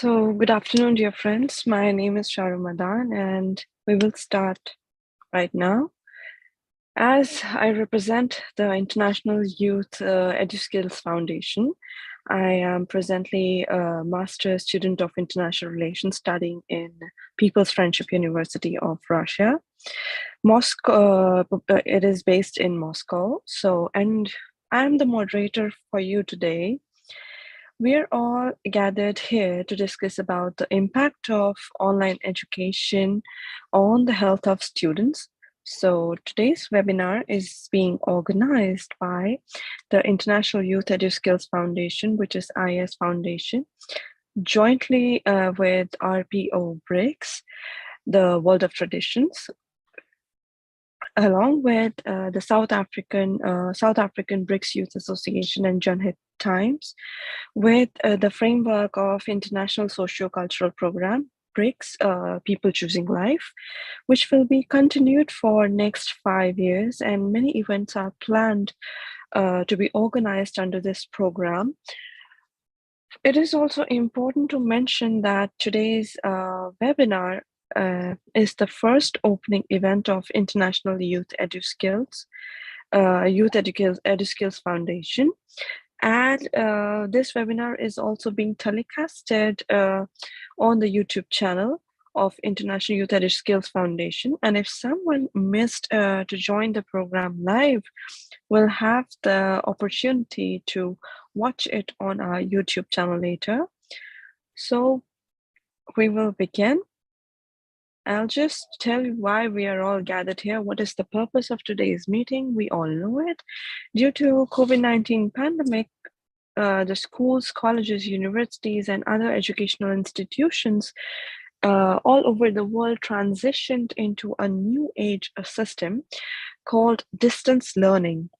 So, good afternoon, dear friends. My name is Sharu Madan, and we will start right now. As I represent the International Youth Edu-Skills Foundation, I am presently a master's student of international relations studying in People's Friendship University of Russia. Moscow, it is based in Moscow. And I'm the moderator for you today. We're all gathered here to discuss about the impact of online education on the health of students. So today's webinar is being organized by the International Youth Edu-Skills Foundation, which is IS Foundation, jointly with RPO BRICS, the World of Traditions, along with the South African BRICS Youth Association and Junhit Times, with the framework of International Socio-Cultural Program, BRICS, People Choosing Life, which will be continued for next 5 years, and many events are planned to be organized under this program. It is also important to mention that today's webinar is the first opening event of International Youth Edu-Skills, Edu-Skills Foundation. And this webinar is also being telecasted on the YouTube channel of International Youth Edu-Skills Foundation. And if someone missed to join the program live, we'll have the opportunity to watch it on our YouTube channel later. So we will begin. I'll just tell you why we are all gathered here. What is the purpose of today's meeting? We all know it. Due to COVID-19 pandemic, the schools, colleges, universities, and other educational institutions all over the world transitioned into a new age system called distance learning.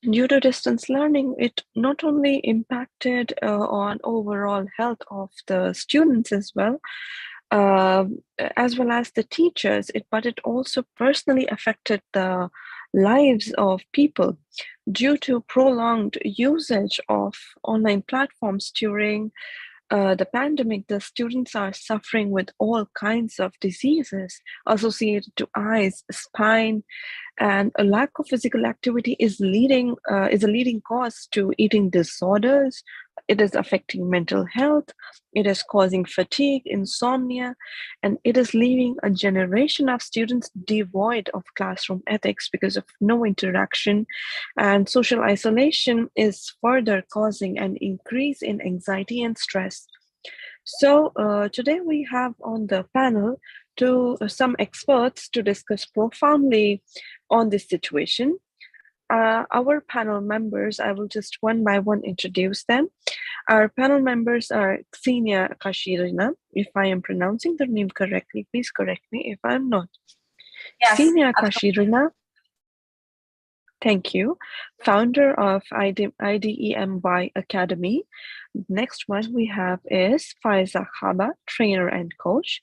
Due to distance learning, it not only impacted on overall health of the students as well as the teachers, but it also personally affected the lives of people due to prolonged usage of online platforms during the pandemic. The students are suffering with all kinds of diseases associated to eyes, spine, and a lack of physical activity is a leading cause to eating disorders. It is affecting mental health. It is causing fatigue, insomnia, and it is leaving a generation of students devoid of classroom ethics because of no interaction, and social isolation is further causing an increase in anxiety and stress. So today we have on the panel some experts to discuss profoundly on this situation. Our panel members, I will just one by one introduce them. Our panel members are Ksenia Kashirina. If I am pronouncing the name correctly, please correct me if I'm not. Yes, Ksenia Kashirina. Thank you. Founder of IDEMY Academy. Next one we have is Faiza Khaba, trainer and coach.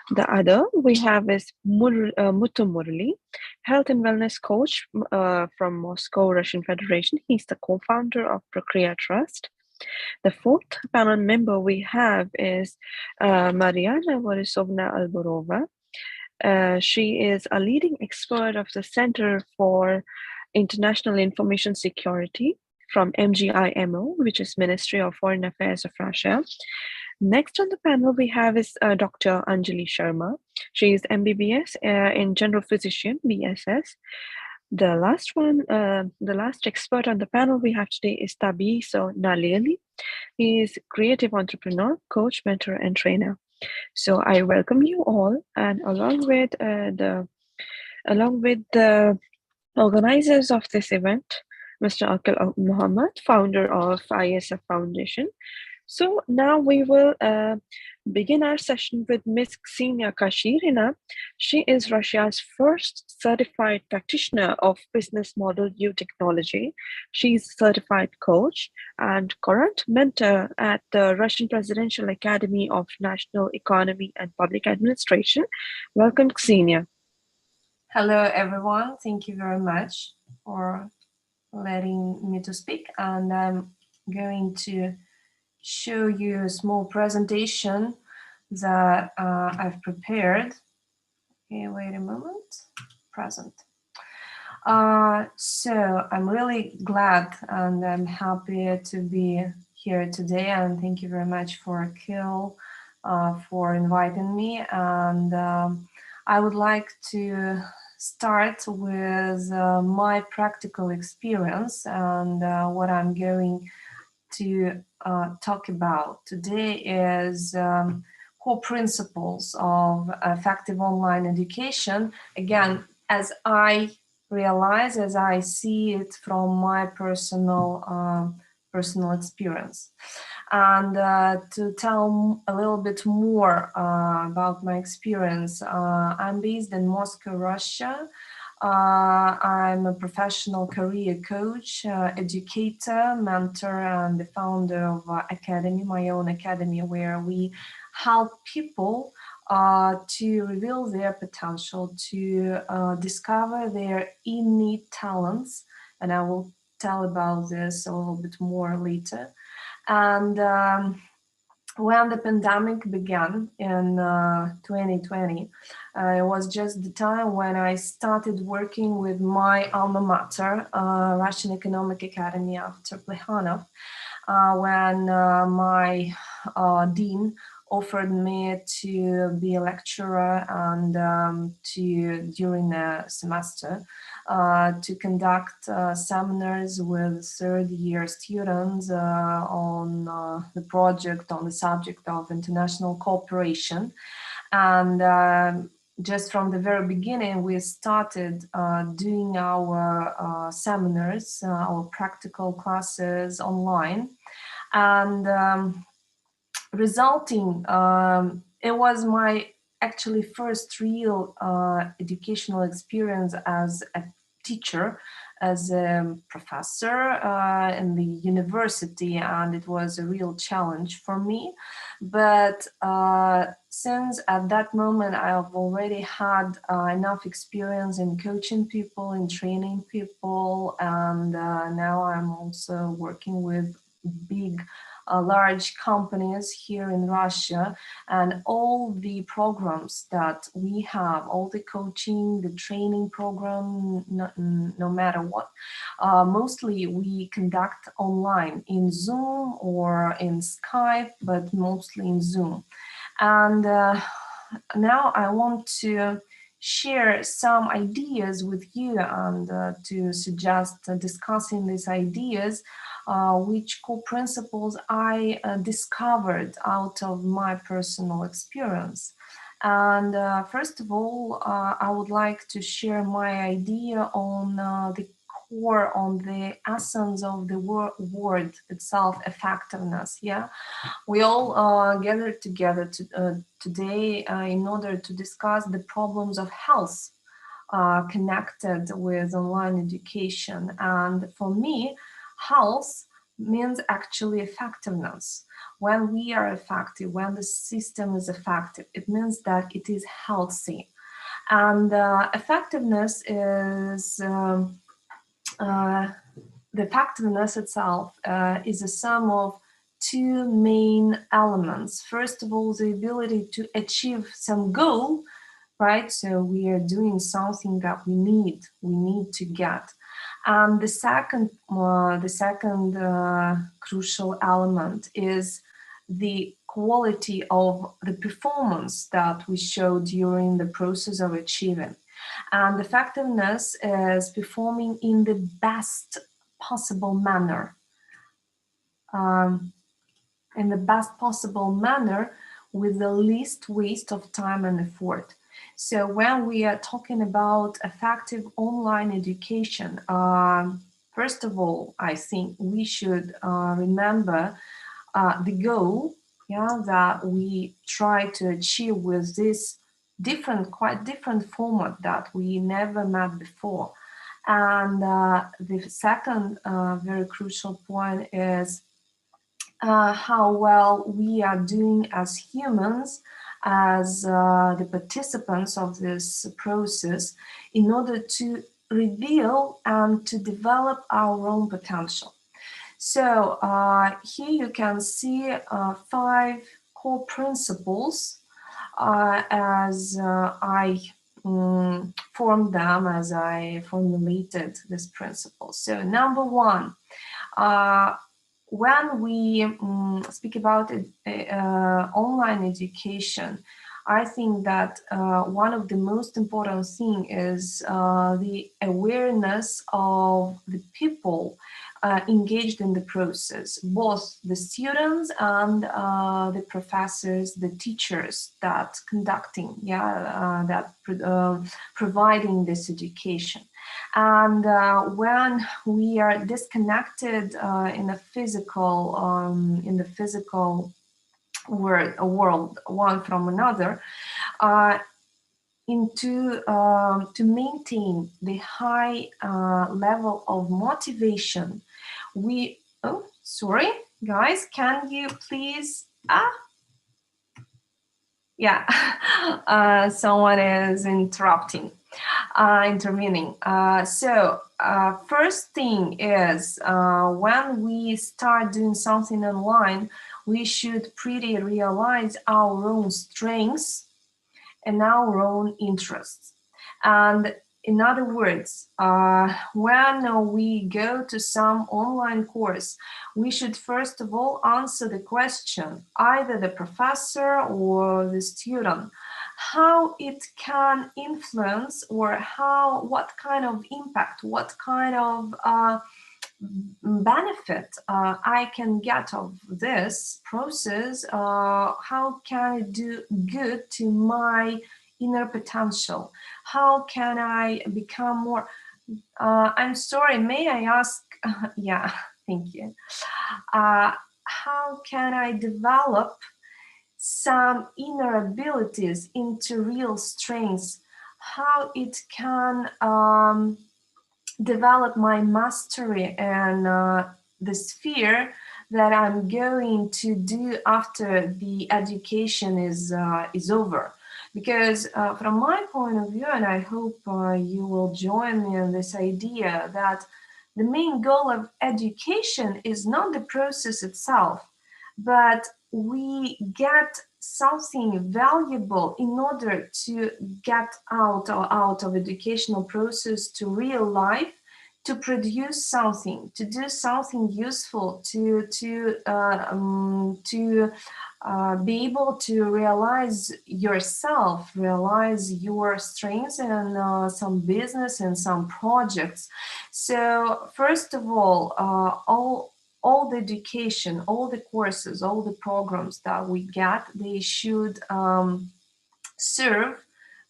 The other we have is Muthu Murali, health and wellness coach from Moscow, Russian Federation. He's the co-founder of Procrea Trust. The fourth panel member we have is Mariana Borisovna Alborova. She is a leading expert of the Center for International Information Security from MGIMO, which is Ministry of Foreign Affairs of Russia. Next on the panel we have is Dr. Anjali Sharma. She is MBBS in General Physician, BSS. The last expert on the panel we have today is Tabiso Nalieli. He is creative entrepreneur, coach, mentor, and trainer. So I welcome you all, and along with the organizers of this event, Mr. Akil Muhammad, founder of ISF Foundation. So now we will begin our session with Ms. Ksenia Kashirina. She is Russia's first certified practitioner of business model new technology. She's a certified coach and current mentor at the Russian Presidential Academy of National Economy and Public Administration. Welcome, Ksenia. Hello, everyone. Thank you very much for letting me to speak. And I'm going to show you a small presentation that I've prepared. Okay, wait a moment. Present. So I'm really glad and I'm happy to be here today, and thank you very much for Kil for inviting me. And I would like to start with my practical experience and what I'm going to talk about today is core principles of effective online education. Again, as I realize, as I see it from my personal experience. And to tell a little bit more about my experience, I'm based in Moscow, Russia. I'm a professional career coach, educator, mentor, and the founder of Academy, my own academy, where we help people to reveal their potential, to discover their innate talents. And I will tell about this a little bit more later. And when the pandemic began in 2020, it was just the time when I started working with my alma mater, Russian Economic Academy after Plekhanov, when my dean offered me to be a lecturer and during the semester to conduct seminars with third-year students on the project, on the subject of international cooperation. And just from the very beginning, we started doing our seminars, our practical classes online. And resulting, it was my actually first real educational experience as a teacher, as a professor in the university, and it was a real challenge for me. But since at that moment I've already had enough experience in coaching people, in training people, and now I'm also working with big large companies here in Russia, and all the programs that we have, all the coaching, the training program, no matter what, mostly we conduct online in Zoom or in Skype, but mostly in Zoom. And now I want to share some ideas with you and to suggest discussing these ideas, which core principles I discovered out of my personal experience. And first of all, I would like to share my idea on the core, on the essence of the word itself, effectiveness. Yeah, we all gathered together today in order to discuss the problems of health connected with online education. And for me, health means actually effectiveness. When we are effective, when the system is effective, it means that it is healthy. And effectiveness is the effectiveness itself is a sum of two main elements. First of all, the ability to achieve some goal, right? So we are doing something that we need to get. And the second crucial element is the quality of the performance that we show during the process of achieving. And effectiveness is performing in the best possible manner. In the best possible manner with the least waste of time and effort. So when we are talking about effective online education, first of all, I think we should remember the goal, yeah, that we try to achieve with this quite different format that we never met before. And the second very crucial point is how well we are doing as humans, as the participants of this process, in order to reveal and to develop our own potential. So here you can see 5 core principles as I formed them, as I formulated this principle. So number 1, when we speak about online education, I think that one of the most important thing is the awareness of the people engaged in the process, both the students and the professors, the teachers that conducting, providing this education. And when we are disconnected in the physical world one from another, to maintain the high level of motivation, we sorry guys, can you please someone is interrupting, intervening. So first thing is, when we start doing something online, we should pretty realize our own strengths and our own interests. And in other words, when we go to some online course, we should first of all answer the question, either the professor or the student, how it can influence, or what kind of impact, what kind of benefit I can get of this process, how can it do good to my inner potential, how can I become more, I'm sorry, may I ask, yeah, thank you, how can I develop some inner abilities into real strengths, how it can develop my mastery and the sphere that I'm going to do after the education is over. Because from my point of view, and I hope you will join me in this idea, that the main goal of education is not the process itself, but we get something valuable in order to get out of educational process to real life, to produce something, to do something useful, to be able to realize yourself, realize your strengths and some business and some projects. So first of all the education, all the courses, all the programs that we get, they should serve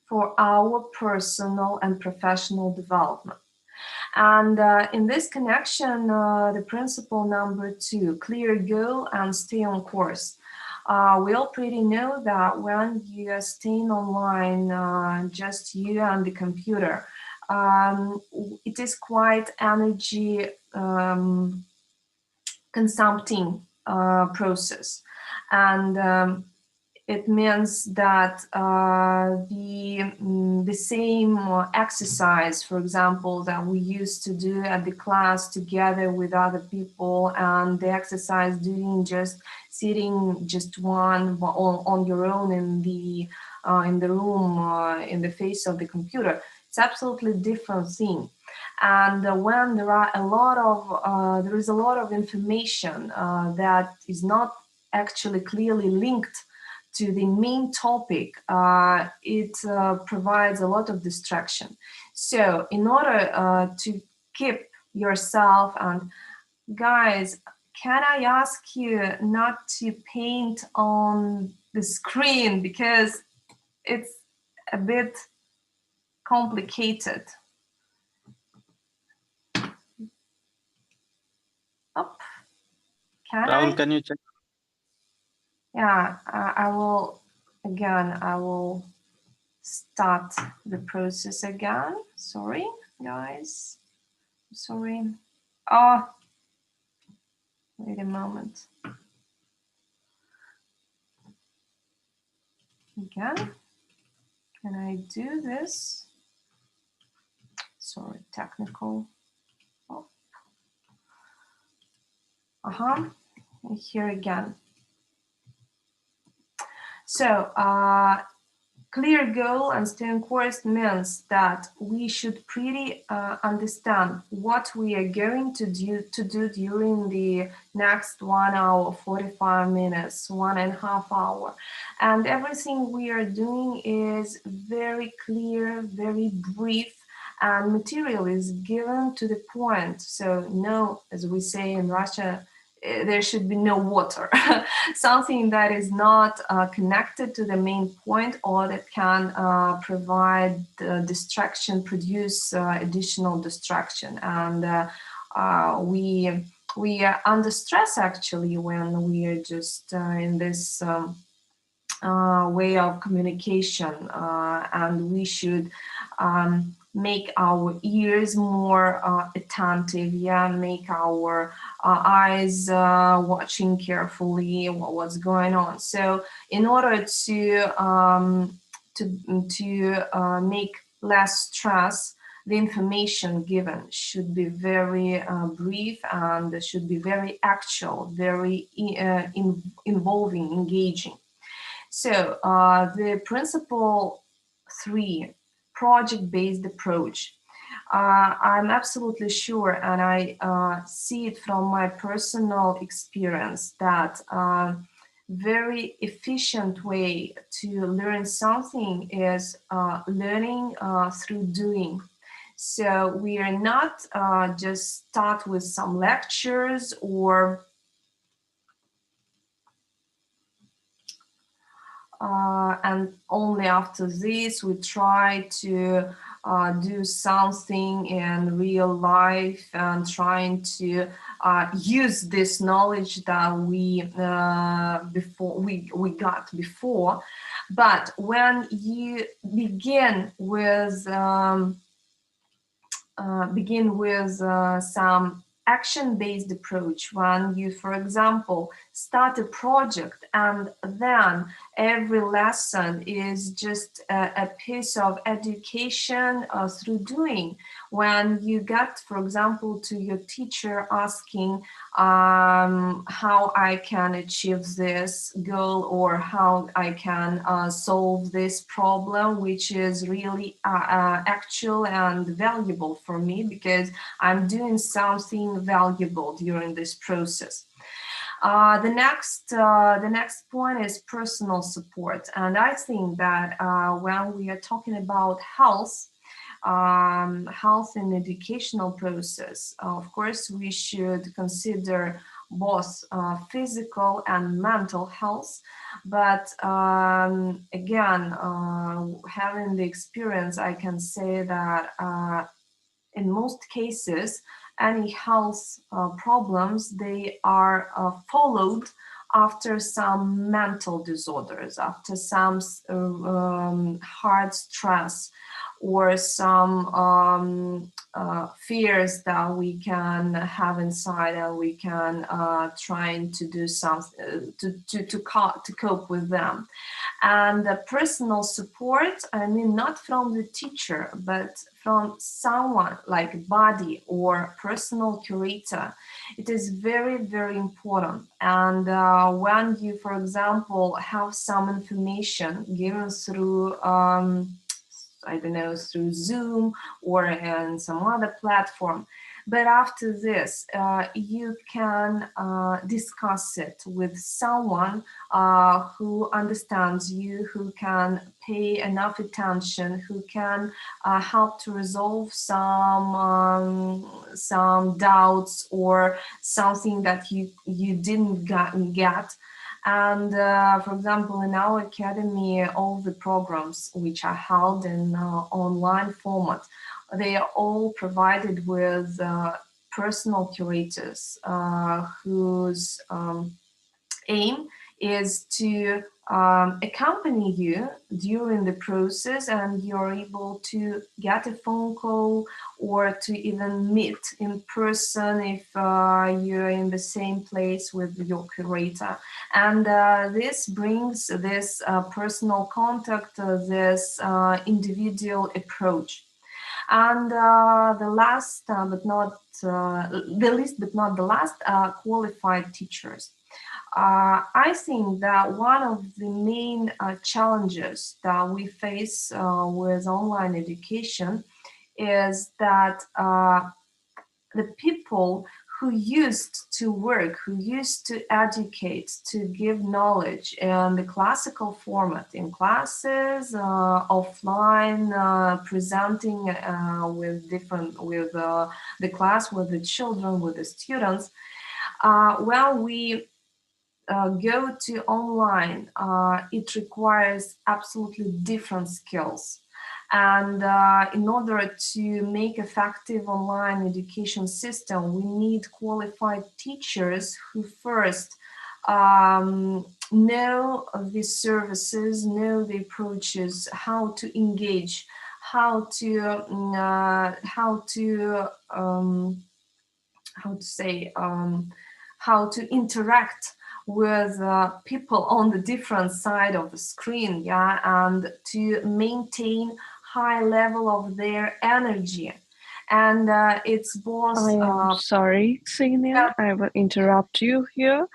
for our personal and professional development. And in this connection, the principle number 2, clear goal and stay on course. We all pretty know that when you are staying online, just you and the computer, it is quite energy consumpting process, and it means that the same exercise, for example, that we used to do at the class together with other people, and the exercise doing just sitting just one on your own in the room in the face of the computer, it's absolutely different thing. And when there are there is a lot of information that is not actually clearly linked to the main topic, it provides a lot of distraction. So in order to keep yourself, and guys, can I ask you not to paint on the screen because it's a bit complicated. Rahul, can you check? Yeah, I will start the process again. Sorry, guys. Sorry. Oh, wait a moment. Again, can I do this? Sorry, technical. Oh. Here again. So, clear goal and staying course means that we should pretty understand what we are going to do during the next 1 hour, 45 minutes, 1.5 hours. And everything we are doing is very clear, very brief, and material is given to the point. So no, as we say in Russia, there should be no water, something that is not connected to the main point or that can provide distraction, produce additional distraction. And we are under stress actually when we are just in this way of communication, and we should make our ears more attentive, make our eyes watching carefully what's going on. So in order to make less stress, the information given should be very brief and should be very actual, very involving, engaging. So the principle 3, project-based approach. I'm absolutely sure, and I see it from my personal experience, that very efficient way to learn something is learning through doing. So we are not just start with some lectures and only after this we try to do something in real life and trying to use this knowledge that we got before. But when you begin with some action-based approach, when you, for example, start a project and then every lesson is just a piece of education through doing. When you get, for example, to your teacher asking how I can achieve this goal or how I can solve this problem, which is really actual and valuable for me because I'm doing something valuable during this process. The next point is personal support, and I think that when we are talking about health in educational process, of course we should consider both physical and mental health. But again, having the experience, I can say that in most cases, any health problems, they are followed after some mental disorders, after some hard stress, or some fears that we can have inside, and we can trying to do something to cope with them. And the personal support, I mean, not from the teacher, but from someone like buddy or personal curator. It is very, very important. And when you, for example, have some information given through I don't know, through Zoom or in some other platform. But after this, you can discuss it with someone who understands you, who can pay enough attention, who can help to resolve some doubts or something that you didn't get. And for example, in our academy, all the programs which are held in online format, they are all provided with personal curators whose aim is to accompany you during the process, and you're able to get a phone call or to even meet in person if you're in the same place with your curator. And this brings this personal contact, this individual approach. And the last, but not the least, but not the last, qualified teachers. I think that one of the main challenges that we face with online education is that the people who used to work, who used to educate, to give knowledge in the classical format, in classes, offline, presenting with the class, with the children, with the students. When we go to online, it requires absolutely different skills. And in order to make effective online education system, we need qualified teachers who first know the services, know the approaches, how to engage, how to how to interact with people on the different side of the screen, yeah, and to maintain high level of their energy. And it's both I am sorry, Senior. yeah, I will interrupt you here.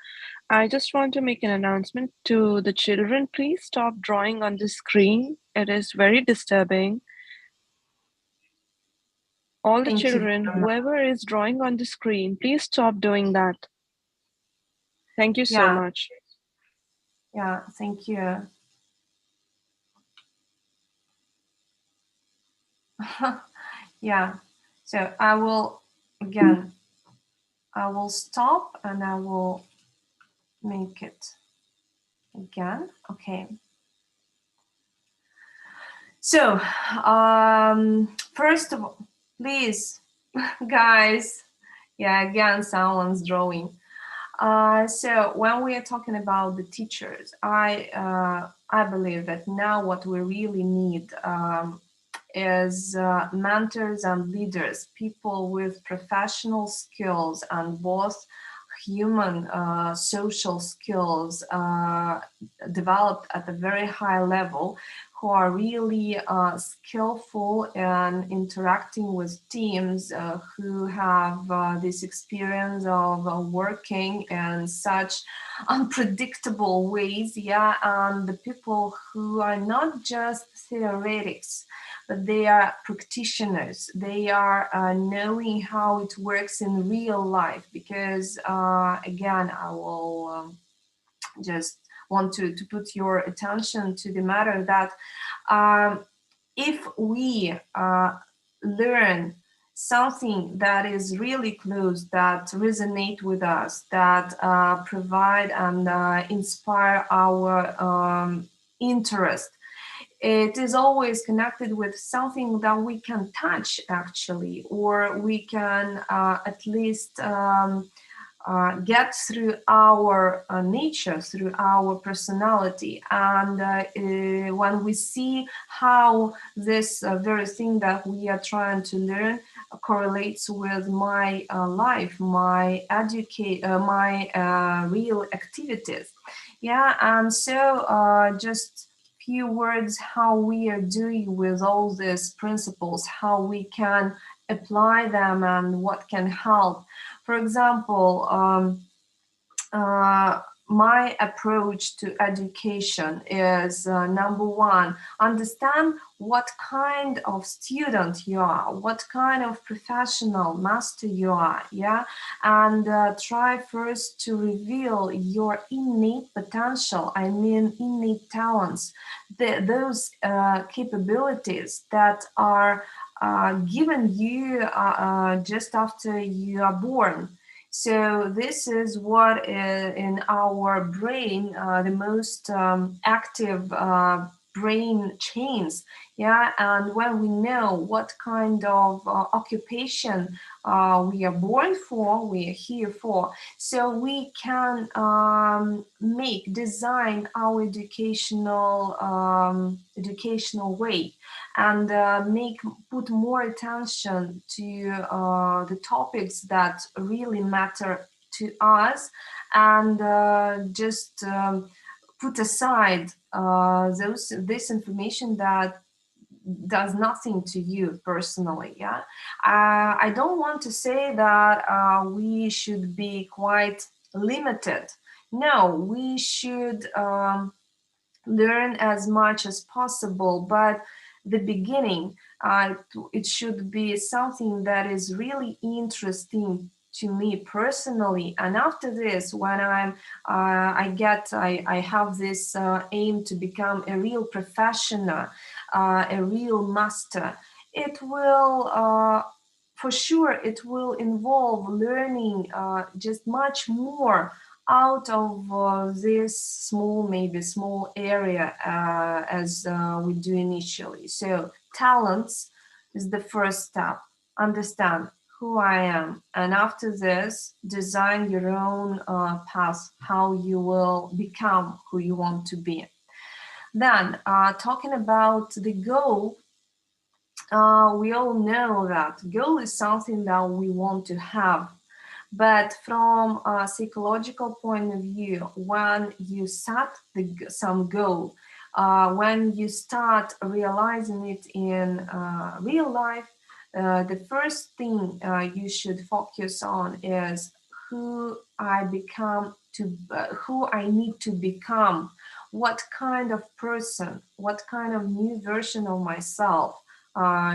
I just want to make an announcement to the children. Please stop drawing on the screen. It is very disturbing. All the thank you children, very much. whoever is drawing on the screen, please stop doing that. Thank you so Yeah, much. yeah, thank you. Yeah, so I will, again, I will stop and I will make it again. Okay. So, first of all, please, guys, yeah, again, someone's drawing. So when we are talking about the teachers, I believe that now what we really need is mentors and leaders, people with professional skills and both human social skills developed at a very high level, who are really skillful in interacting with teams, who have this experience of working in such unpredictable ways, yeah, and the people who are not just theoretics, but they are practitioners. They are knowing how it works in real life. Because again, I will just want to put your attention to the matter that if we learn something that is really close, that resonate with us, that provide and inspire our interest, it is always connected with something that we can touch actually, or we can at least get through our nature, through our personality. And when we see how this very thing that we are trying to learn correlates with my life, my real activities, yeah. And so just few words how we are doing with all these principles, how we can apply them and what can help. For example, my approach to education is number one, understand what kind of student you are, what kind of professional master you are, yeah, and try first to reveal your innate potential, I mean innate talents, those capabilities that are given you just after you are born. So this is what in our brain, the most active brain chains, yeah. And when we know what kind of occupation we are born for, we are here for, so we can design our educational way, and put more attention to the topics that really matter to us, and just put aside this information that does nothing to you personally. Yeah, I don't want to say that we should be quite limited. No, we should learn as much as possible, but the beginning, it should be something that is really interesting to me personally. And after this, when I have this aim to become a real professional, a real master, it will for sure it will involve learning just much more out of this maybe small area as we do initially. So talents is the first step. Understand who I am, and after this, design your own path, how you will become who you want to be. Then, talking about the goal, we all know that goal is something that we want to have. But from a psychological point of view, when you set some goal, when you start realizing it in real life, the first thing you should focus on is who I need to become, what kind of person, what kind of new version of myself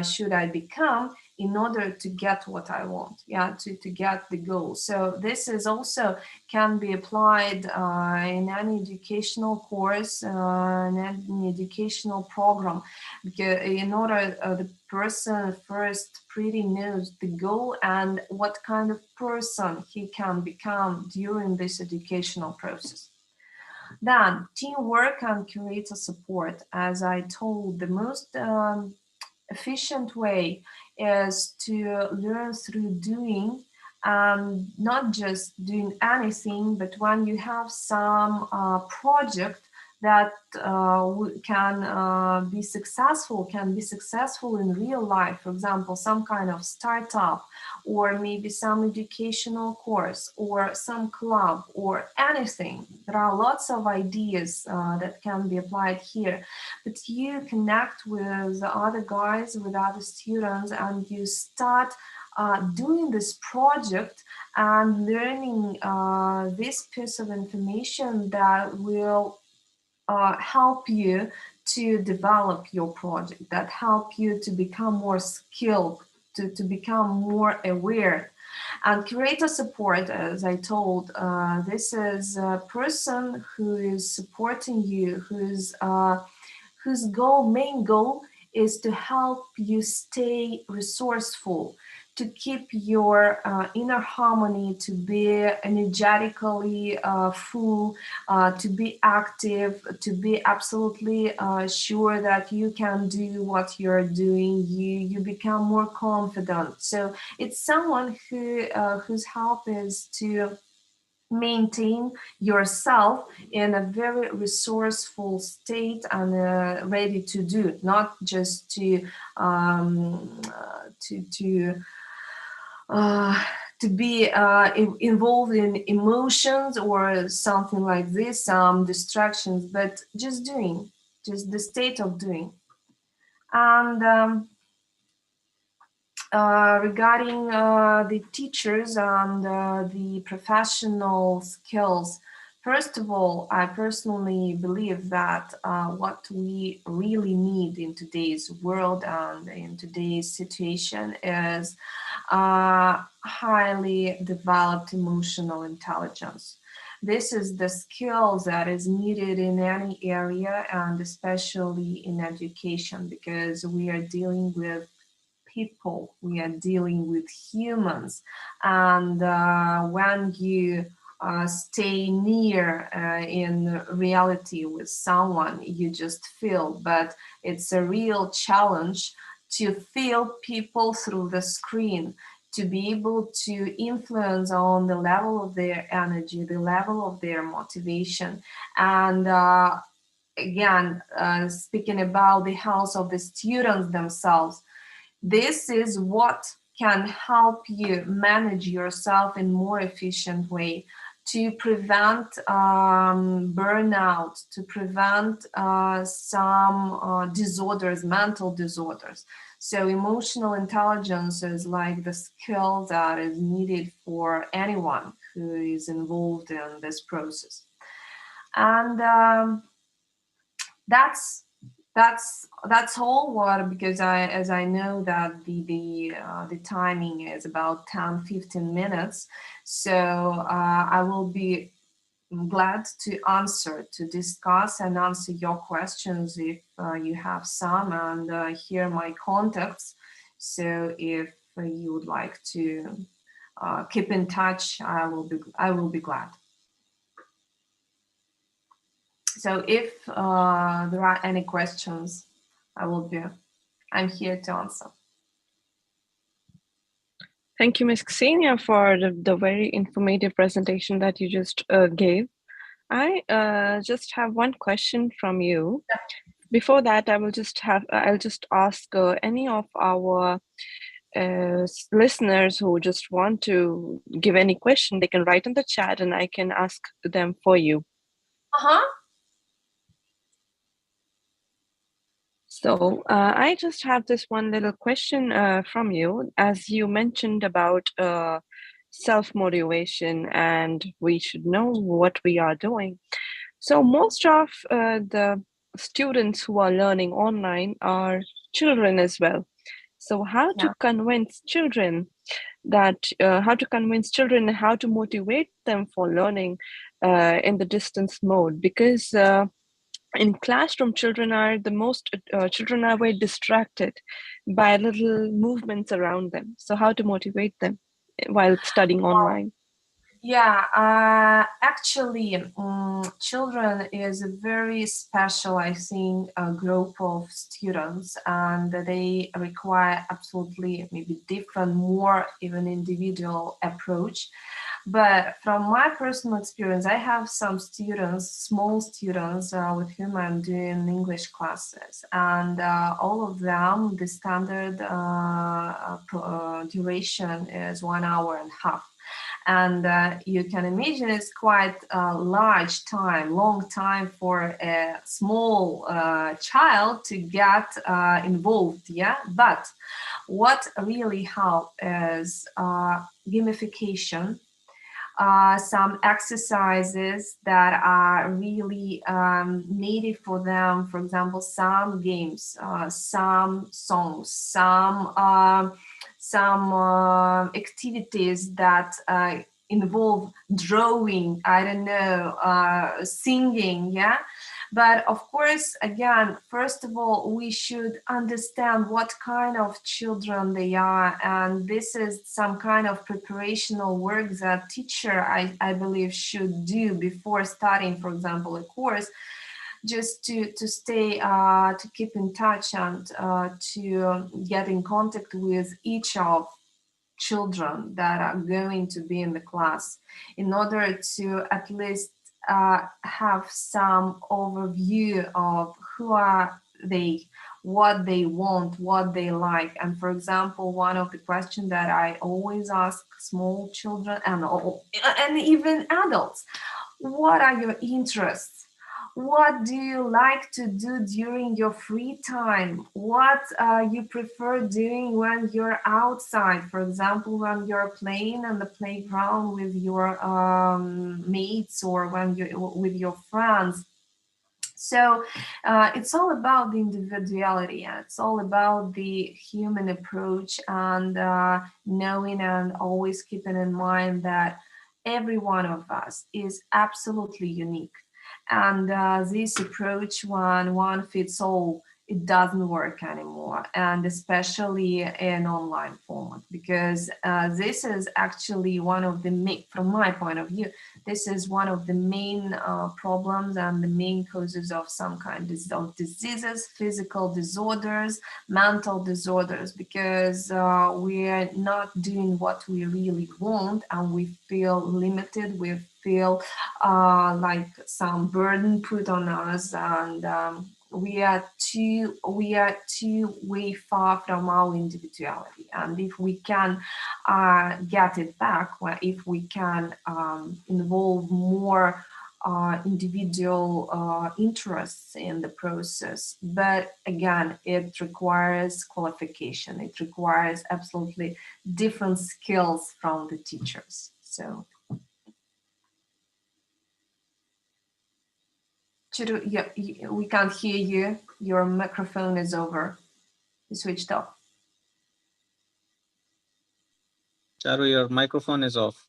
should I become in order to get what I want, yeah, to get the goal. So this is also can be applied in any educational course, in any educational program, because in order the person first pretty knows the goal and what kind of person he can become during this educational process. Then teamwork and curator support. As I told, the most efficient way is to learn through doing, and not just doing anything, but when you have some project that can be successful in real life, for example, some kind of startup, or maybe some educational course, or some club, or anything. There are lots of ideas that can be applied here, but you connect with other guys, with other students, and you start doing this project and learning this piece of information that will help you to develop your project, that help you to become more skilled, to become more aware. And curator support, as I told, this is a person who is supporting you, whose main goal is to help you stay resourceful, to keep your inner harmony, to be energetically full, to be active, to be absolutely sure that you can do what you're doing. You become more confident. So it's someone whose help is to maintain yourself in a very resourceful state and ready to do, not just to be involved in emotions or something like this, distractions, but just doing, just the state of doing. And regarding the teachers and the professional skills, first of all, I personally believe that what we really need in today's world and in today's situation is highly developed emotional intelligence. This is the skill that is needed in any area, and especially in education, because we are dealing with people, we are dealing with humans. And when you stay near in reality with someone, you just feel, but it's a real challenge to feel people through the screen, to be able to influence on the level of their energy, the level of their motivation. And again, speaking about the health of the students themselves, this is what can help you manage yourself in more efficient way, to prevent burnout, to prevent some disorders, mental disorders. So emotional intelligence is like the skill that is needed for anyone who is involved in this process. And that's all. What, because as I know that the timing is about 10-15 minutes, so I will be glad to discuss and answer your questions if you have some, and here my contacts. So if you would like to keep in touch, I will be glad. So if there are any questions, I'm here to answer. Thank you, Ms. Ksenia, for the very informative presentation that you just gave. I just have one question from you. Before that, I'll just ask any of our listeners who just want to give any question, they can write in the chat and I can ask them for you. So I just have this one little question from you. As you mentioned about self-motivation and we should know what we are doing. So most of the students who are learning online are children as well. So how to convince children how to motivate them for learning in the distance mode? Because in classroom, children are very distracted by little movements around them. So how to motivate them while studying online? Actually, children is a very special, I think, group of students, and they require absolutely maybe different, more even individual approach. But from my personal experience, I have some students, small students, with whom I'm doing English classes, and all of them, the standard duration is 1.5 hours. And you can imagine it's quite a long time for a small child to get involved, But what really helps is gamification, some exercises that are really needed for them. For example, some games, some songs, some activities that involve drawing, I don't know, singing, But of course, again, first of all, we should understand what kind of children they are. And this is some kind of preparational work that teacher, I believe, should do before starting, for example, a course, just to stay, to keep in touch and to get in contact with each of children that are going to be in the class, in order to at least have some overview of who are they, what they want, what they like. And for example, one of the questions that I always ask small children and even adults, what are your interests? What do you like to do during your free time? What you prefer doing when you're outside? For example, when you're playing on the playground with your mates, or when you're with your friends. So it's all about the individuality, and it's all about the human approach, and knowing and always keeping in mind that every one of us is absolutely unique. And this approach, one fits all, it doesn't work anymore, and especially in online format, because this is actually one of the from my point of view, this is one of the main problems and the main causes of some kind of diseases, physical disorders, mental disorders, because we are not doing what we really want, and we feel limited, we feel like some burden put on us, and we are too way far from our individuality, and if we can get it back, if we can involve more individual interests in the process. But again, it requires qualification, it requires absolutely different skills from the teachers. So Chiru, yeah, we can't hear you. Your microphone is over. You switched off. Charu, your microphone is off.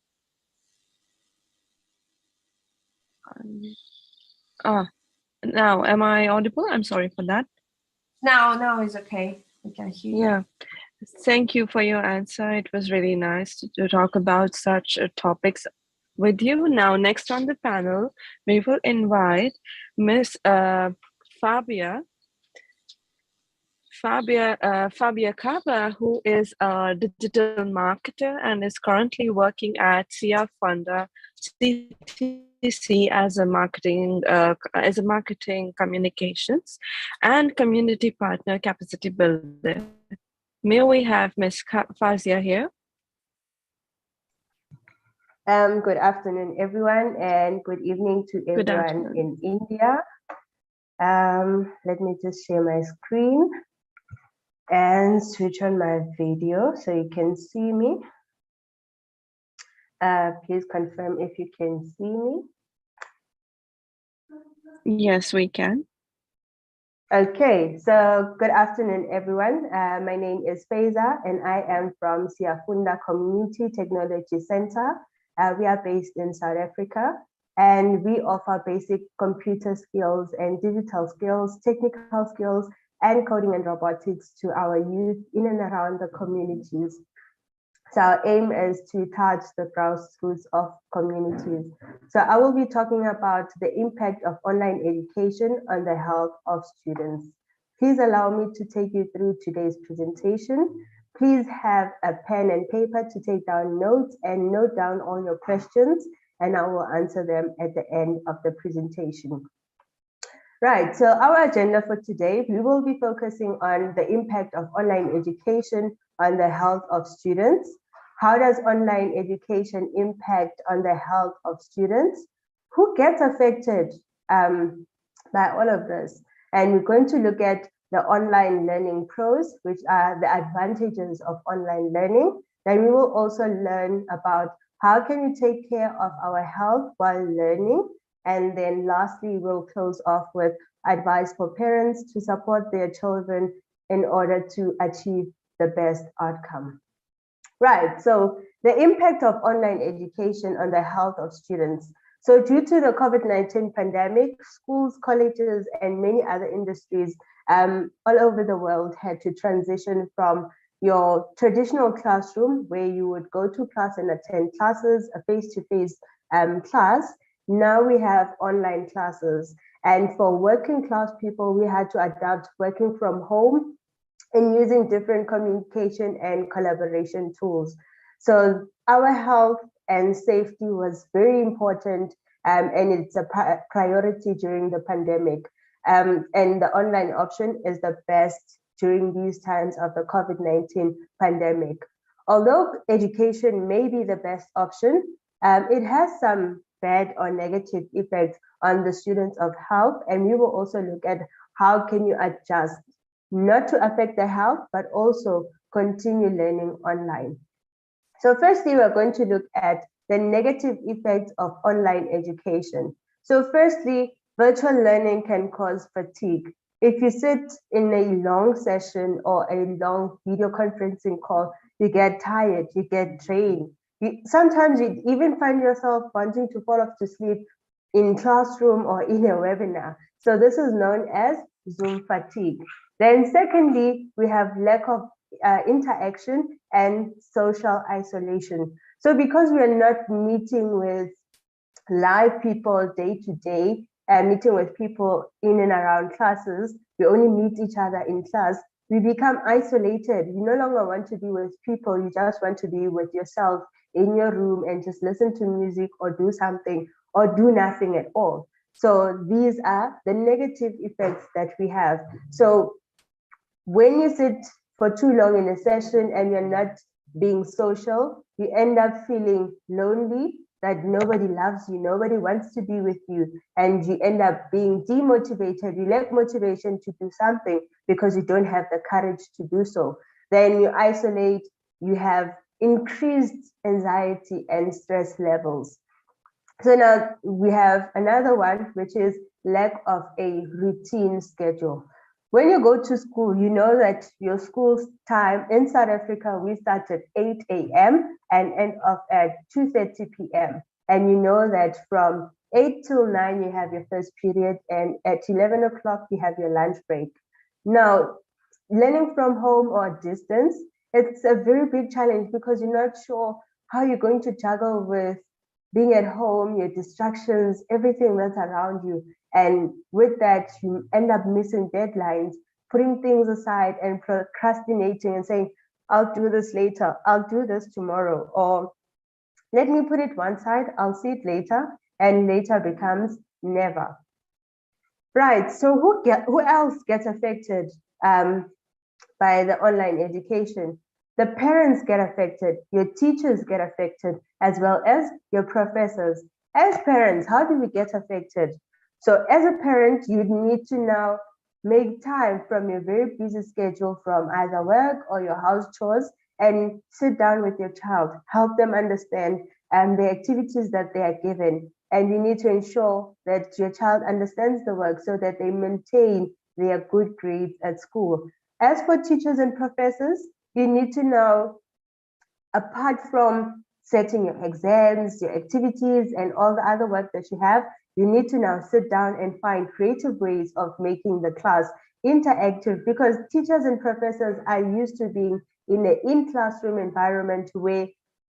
Now, am I audible? I'm sorry for that. Now it's okay. We can hear you. Yeah. Thank you for your answer. It was really nice to talk about such topics with you. Now, next on the panel, we will invite Miss Fabia. Fabia Cava, who is a digital marketer and is currently working at Sia Funda CTC as a marketing communications and community partner capacity builder. May we have Ms. Fazia here? Good afternoon, everyone, and good evening to everyone in India. Let me just share my screen and switch on my video so you can see me. Please confirm if you can see me. Yes, we can. Okay, so good afternoon, everyone. My name is Faiza, and I am from Siafunda Community Technology Center. We are based in South Africa, and we offer basic computer skills and digital skills, technical skills, and coding and robotics to our youth in and around the communities. So our aim is to touch the grassroots of communities. So I will be talking about the impact of online education on the health of students. Please allow me to take you through today's presentation. Please have a pen and paper to take down notes and note down all your questions, and I will answer them at the end of the presentation. Right, so our agenda for today, we will be focusing on the impact of online education on the health of students. How does online education impact on the health of students? Who gets affected by all of this? And we're going to look at the online learning pros, which are the advantages of online learning. Then we will also learn about how can we take care of our health while learning. And then lastly, we'll close off with advice for parents to support their children in order to achieve the best outcome. Right, so the impact of online education on the health of students. So due to the COVID-19 pandemic, schools, colleges, and many other industries all over the world had to transition from your traditional classroom where you would go to class and attend classes, a face-to-face class. Now we have online classes. And for working class people, we had to adapt working from home and using different communication and collaboration tools. So our health and safety was very important, and it's a priority during the pandemic. And the online option is the best during these times of the COVID-19 pandemic. Although education may be the best option, it has some bad or negative effects on the students of health, and we will also look at how can you adjust not to affect the health, but also continue learning online. So firstly, we're going to look at the negative effects of online education. So firstly, virtual learning can cause fatigue. If you sit in a long session or a long video conferencing call, you get tired, you get drained. Sometimes you even find yourself wanting to fall off to sleep in classroom or in a webinar. So this is known as Zoom fatigue. Then secondly, we have lack of interaction and social isolation. So because we are not meeting with live people day to day and meeting with people in and around classes, we only meet each other in class, we become isolated. You no longer want to be with people, you just want to be with yourself in your room and just listen to music or do something or do nothing at all. So these are the negative effects that we have. So when you sit for too long in a session and you're not being social, you end up feeling lonely, that nobody loves you, nobody wants to be with you, and you end up being demotivated. You lack motivation to do something because you don't have the courage to do so. Then you isolate, you have increased anxiety and stress levels. So now we have another one, which is lack of a routine schedule. When you go to school, you know that your school's time in South Africa, we start at 8 a.m. and end up at 2:30 p.m. And you know that from 8 till 9, you have your first period, and at 11 o'clock, you have your lunch break. Now, learning from home or distance, it's a very big challenge because you're not sure how you're going to juggle with being at home, your distractions, everything that's around you. And with that, you end up missing deadlines, putting things aside and procrastinating and saying, I'll do this later, I'll do this tomorrow, or let me put it one side, I'll see it later, and later becomes never. Right, so who else gets affected by the online education? The parents get affected, your teachers get affected, as well as your professors. As parents, how do we get affected? So as a parent, you need to now make time from your very busy schedule from either work or your house chores and sit down with your child, help them understand the activities that they are given. And you need to ensure that your child understands the work so that they maintain their good grades at school. As for teachers and professors, you need to know, apart from setting your exams, your activities, and all the other work that you have, you need to now sit down and find creative ways of making the class interactive, because teachers and professors are used to being in an in-classroom environment where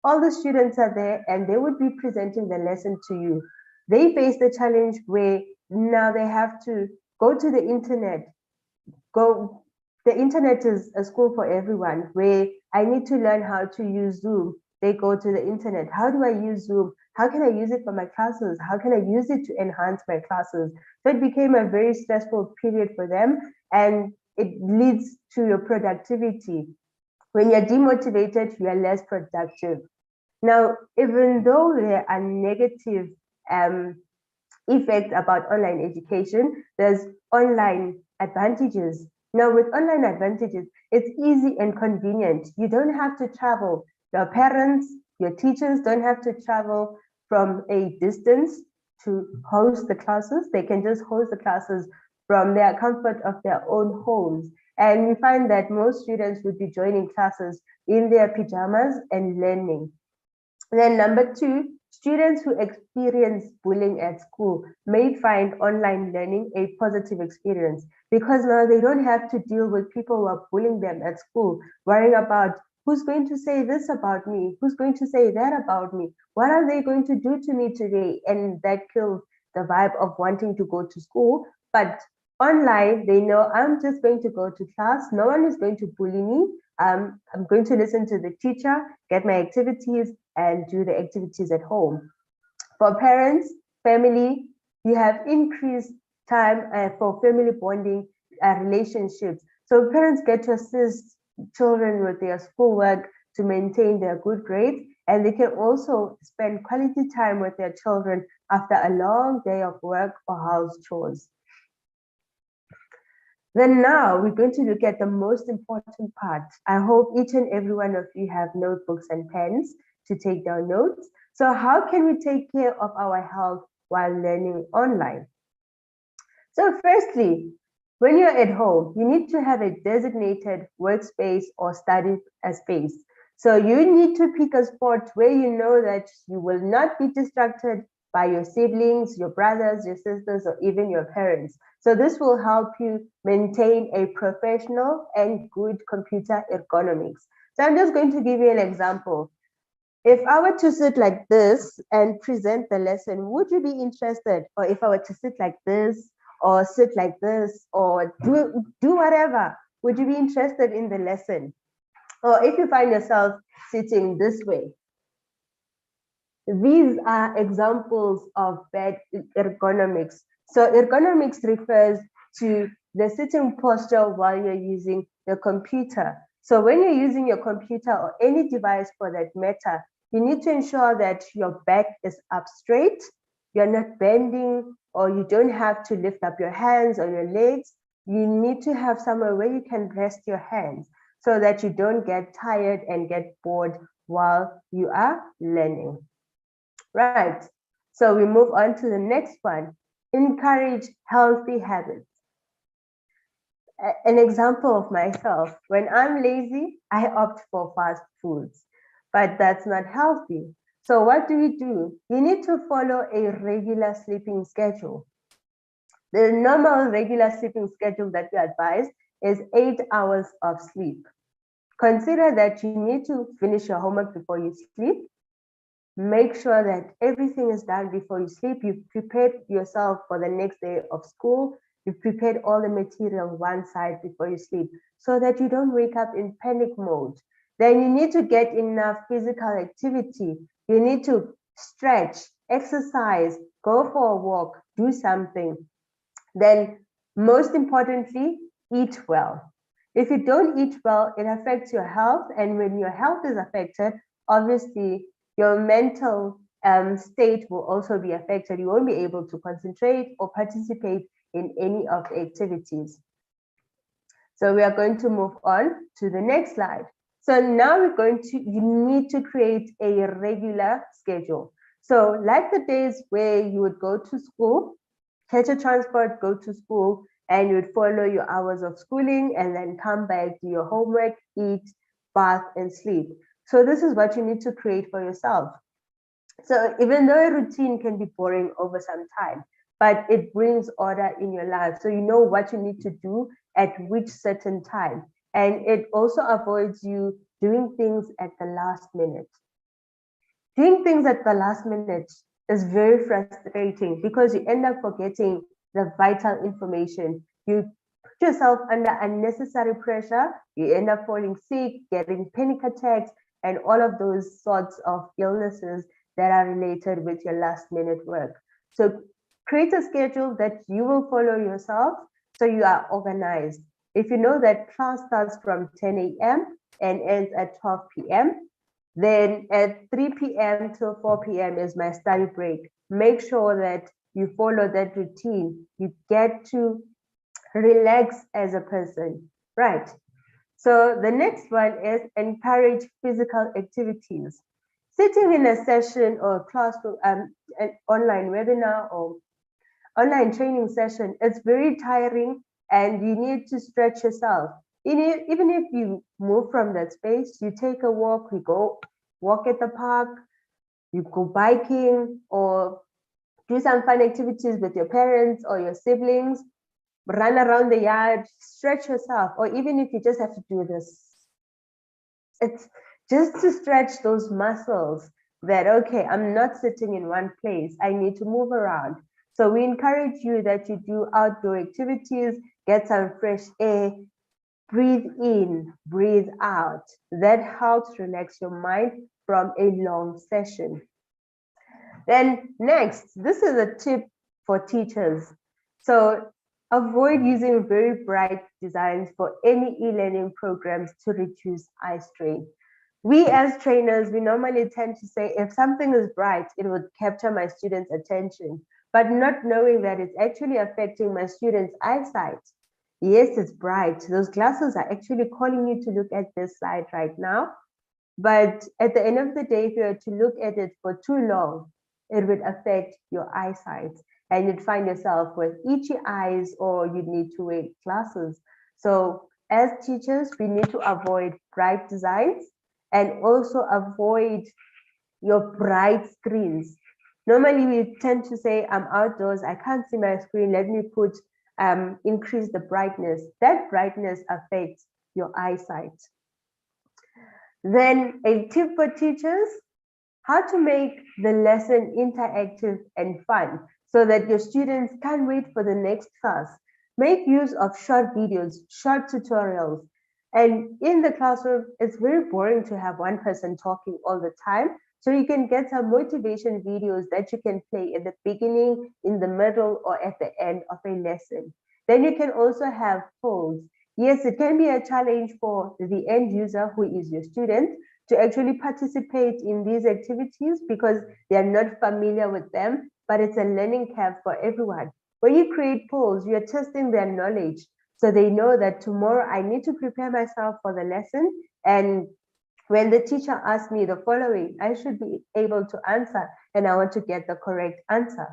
all the students are there and they would be presenting the lesson to you. They face the challenge where now they have to go to the internet, the internet is a school for everyone, where I need to learn how to use Zoom. They go to the internet. How do I use Zoom? How can I use it for my classes? How can I use it to enhance my classes? So it became a very stressful period for them, and it leads to your productivity. When you're demotivated, you are less productive. Now, even though there are negative effects about online education, there's online advantages. Now, with online advantages, it's easy and convenient. You don't have to travel. Your parents, your teachers don't have to travel from a distance to host the classes. They can just host the classes from their comfort of their own homes. And we find that most students would be joining classes in their pajamas and learning. Then number two, students who experience bullying at school may find online learning a positive experience, because now they don't have to deal with people who are bullying them at school, worrying about who's going to say this about me, who's going to say that about me, what are they going to do to me today? And that kills the vibe of wanting to go to school. But online, they know I'm just going to go to class, no one is going to bully me. I'm going to listen to the teacher, get my activities, and do the activities at home. For parents, family, you have increased time for family bonding relationships. So parents get to assist children with their schoolwork to maintain their good grades, and they can also spend quality time with their children after a long day of work or house chores. Then now we're going to look at the most important part. I hope each and every one of you have notebooks and pens to take down notes. So how can we take care of our health while learning online? So firstly, when you're at home, you need to have a designated workspace or study space. So you need to pick a spot where you know that you will not be distracted by your siblings, your brothers, your sisters, or even your parents. So this will help you maintain a professional and good computer ergonomics. So I'm just going to give you an example. If I were to sit like this and present the lesson, would you be interested? Or if I were to sit like this, or sit like this, or do whatever, would you be interested in the lesson? Or if you find yourself sitting this way, these are examples of bad ergonomics. So ergonomics refers to the sitting posture while you're using your computer. So when you're using your computer or any device for that matter, you need to ensure that your back is up straight, you're not bending, or you don't have to lift up your hands or your legs. You need to have somewhere where you can rest your hands so that you don't get tired and get bored while you are learning. Right. So we move on to the next one. Encourage healthy habits. An example of myself, when I'm lazy, I opt for fast foods, but that's not healthy. So what do? You need to follow a regular sleeping schedule. The normal regular sleeping schedule that we advise is 8 hours of sleep. Consider that you need to finish your homework before you sleep. Make sure that everything is done before you sleep. You've prepared yourself for the next day of school. You've prepared all the material one side before you sleep so that you don't wake up in panic mode. Then you need to get enough physical activity. You need to stretch, exercise, go for a walk, do something. Then most importantly, eat well. If you don't eat well, it affects your health. And when your health is affected, obviously your mental state will also be affected. You won't be able to concentrate or participate in any of the activities. So we are going to move on to the next slide. So now you need to create a regular schedule. So like the days where you would go to school, catch a transport, go to school, and you would follow your hours of schooling and then come back, do your homework, eat, bath, and sleep. So this is what you need to create for yourself. So even though a routine can be boring over some time, but it brings order in your life. So you know what you need to do at which certain time. And it also avoids you doing things at the last minute. Doing things at the last minute is very frustrating because you end up forgetting the vital information. You put yourself under unnecessary pressure, you end up falling sick, getting panic attacks, and all of those sorts of illnesses that are related with your last minute work. So create a schedule that you will follow yourself so you are organized. If you know that class starts from 10 a.m. and ends at 12 p.m., then at 3 p.m. till 4 p.m. is my study break. Make sure that you follow that routine. You get to relax as a person, right? So the next one is encourage physical activities. Sitting in a session or classroom, an online webinar or online training session, it's very tiring and you need to stretch yourself. Even if you move from that space, you take a walk, you go walk at the park, you go biking, or do some fun activities with your parents or your siblings, run around the yard, stretch yourself, or even if you just have to do this, it's just to stretch those muscles that, okay, I'm not sitting in one place, I need to move around. So we encourage you that you do outdoor activities, get some fresh air, breathe in, breathe out. That helps relax your mind from a long session. Then next, this is a tip for teachers. So avoid using very bright designs for any e-learning programs to reduce eye strain. We as trainers, we normally tend to say, if something is bright, it would capture my students' attention, but not knowing that it's actually affecting my students' eyesight. Yes, it's bright. Those glasses are actually calling you to look at this slide right now. But at the end of the day, if you were to look at it for too long, it would affect your eyesight and you'd find yourself with itchy eyes or you'd need to wear glasses. So as teachers, we need to avoid bright designs and also avoid your bright screens. Normally we tend to say, I'm outdoors, I can't see my screen, let me increase the brightness. That brightness affects your eyesight. Then a tip for teachers, how to make the lesson interactive and fun so that your students can't wait for the next class. Make use of short videos, short tutorials. And in the classroom, it's very boring to have one person talking all the time. So you can get some motivation videos that you can play at the beginning, in the middle, or at the end of a lesson. Then you can also have polls. Yes, it can be a challenge for the end user, who is your student, to actually participate in these activities because they are not familiar with them, but it's a learning curve for everyone. When you create polls, you're testing their knowledge. So they know that tomorrow I need to prepare myself for the lesson. And when the teacher asks me the following, I should be able to answer, and I want to get the correct answer.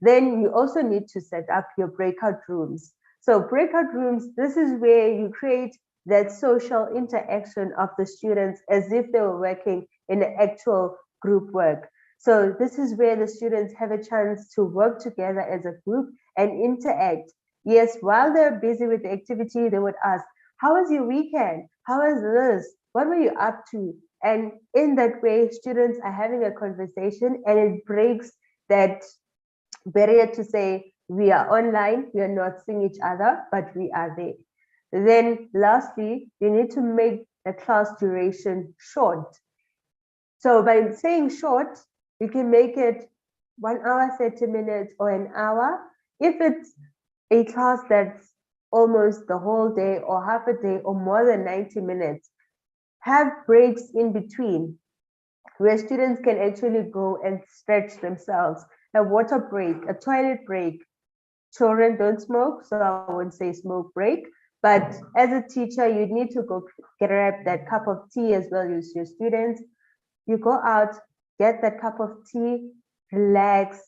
Then you also need to set up your breakout rooms. So breakout rooms, this is where you create that social interaction of the students as if they were working in an actual group work. So this is where the students have a chance to work together as a group and interact. Yes, while they're busy with the activity, they would ask, how was your weekend? How was this? What were you up to? And in that way, students are having a conversation, and it breaks that barrier to say, we are online, we are not seeing each other, but we are there. Then lastly, you need to make the class duration short. So by saying short, you can make it 1 hour, 30 minutes, or an hour. If it's a class that's almost the whole day or half a day or more than 90 minutes, have breaks in between where students can actually go and stretch themselves. A water break, a toilet break. Children don't smoke, so I wouldn't say smoke break. But as a teacher, you need to go grab that cup of tea as well as your students. You go out, get that cup of tea, relax,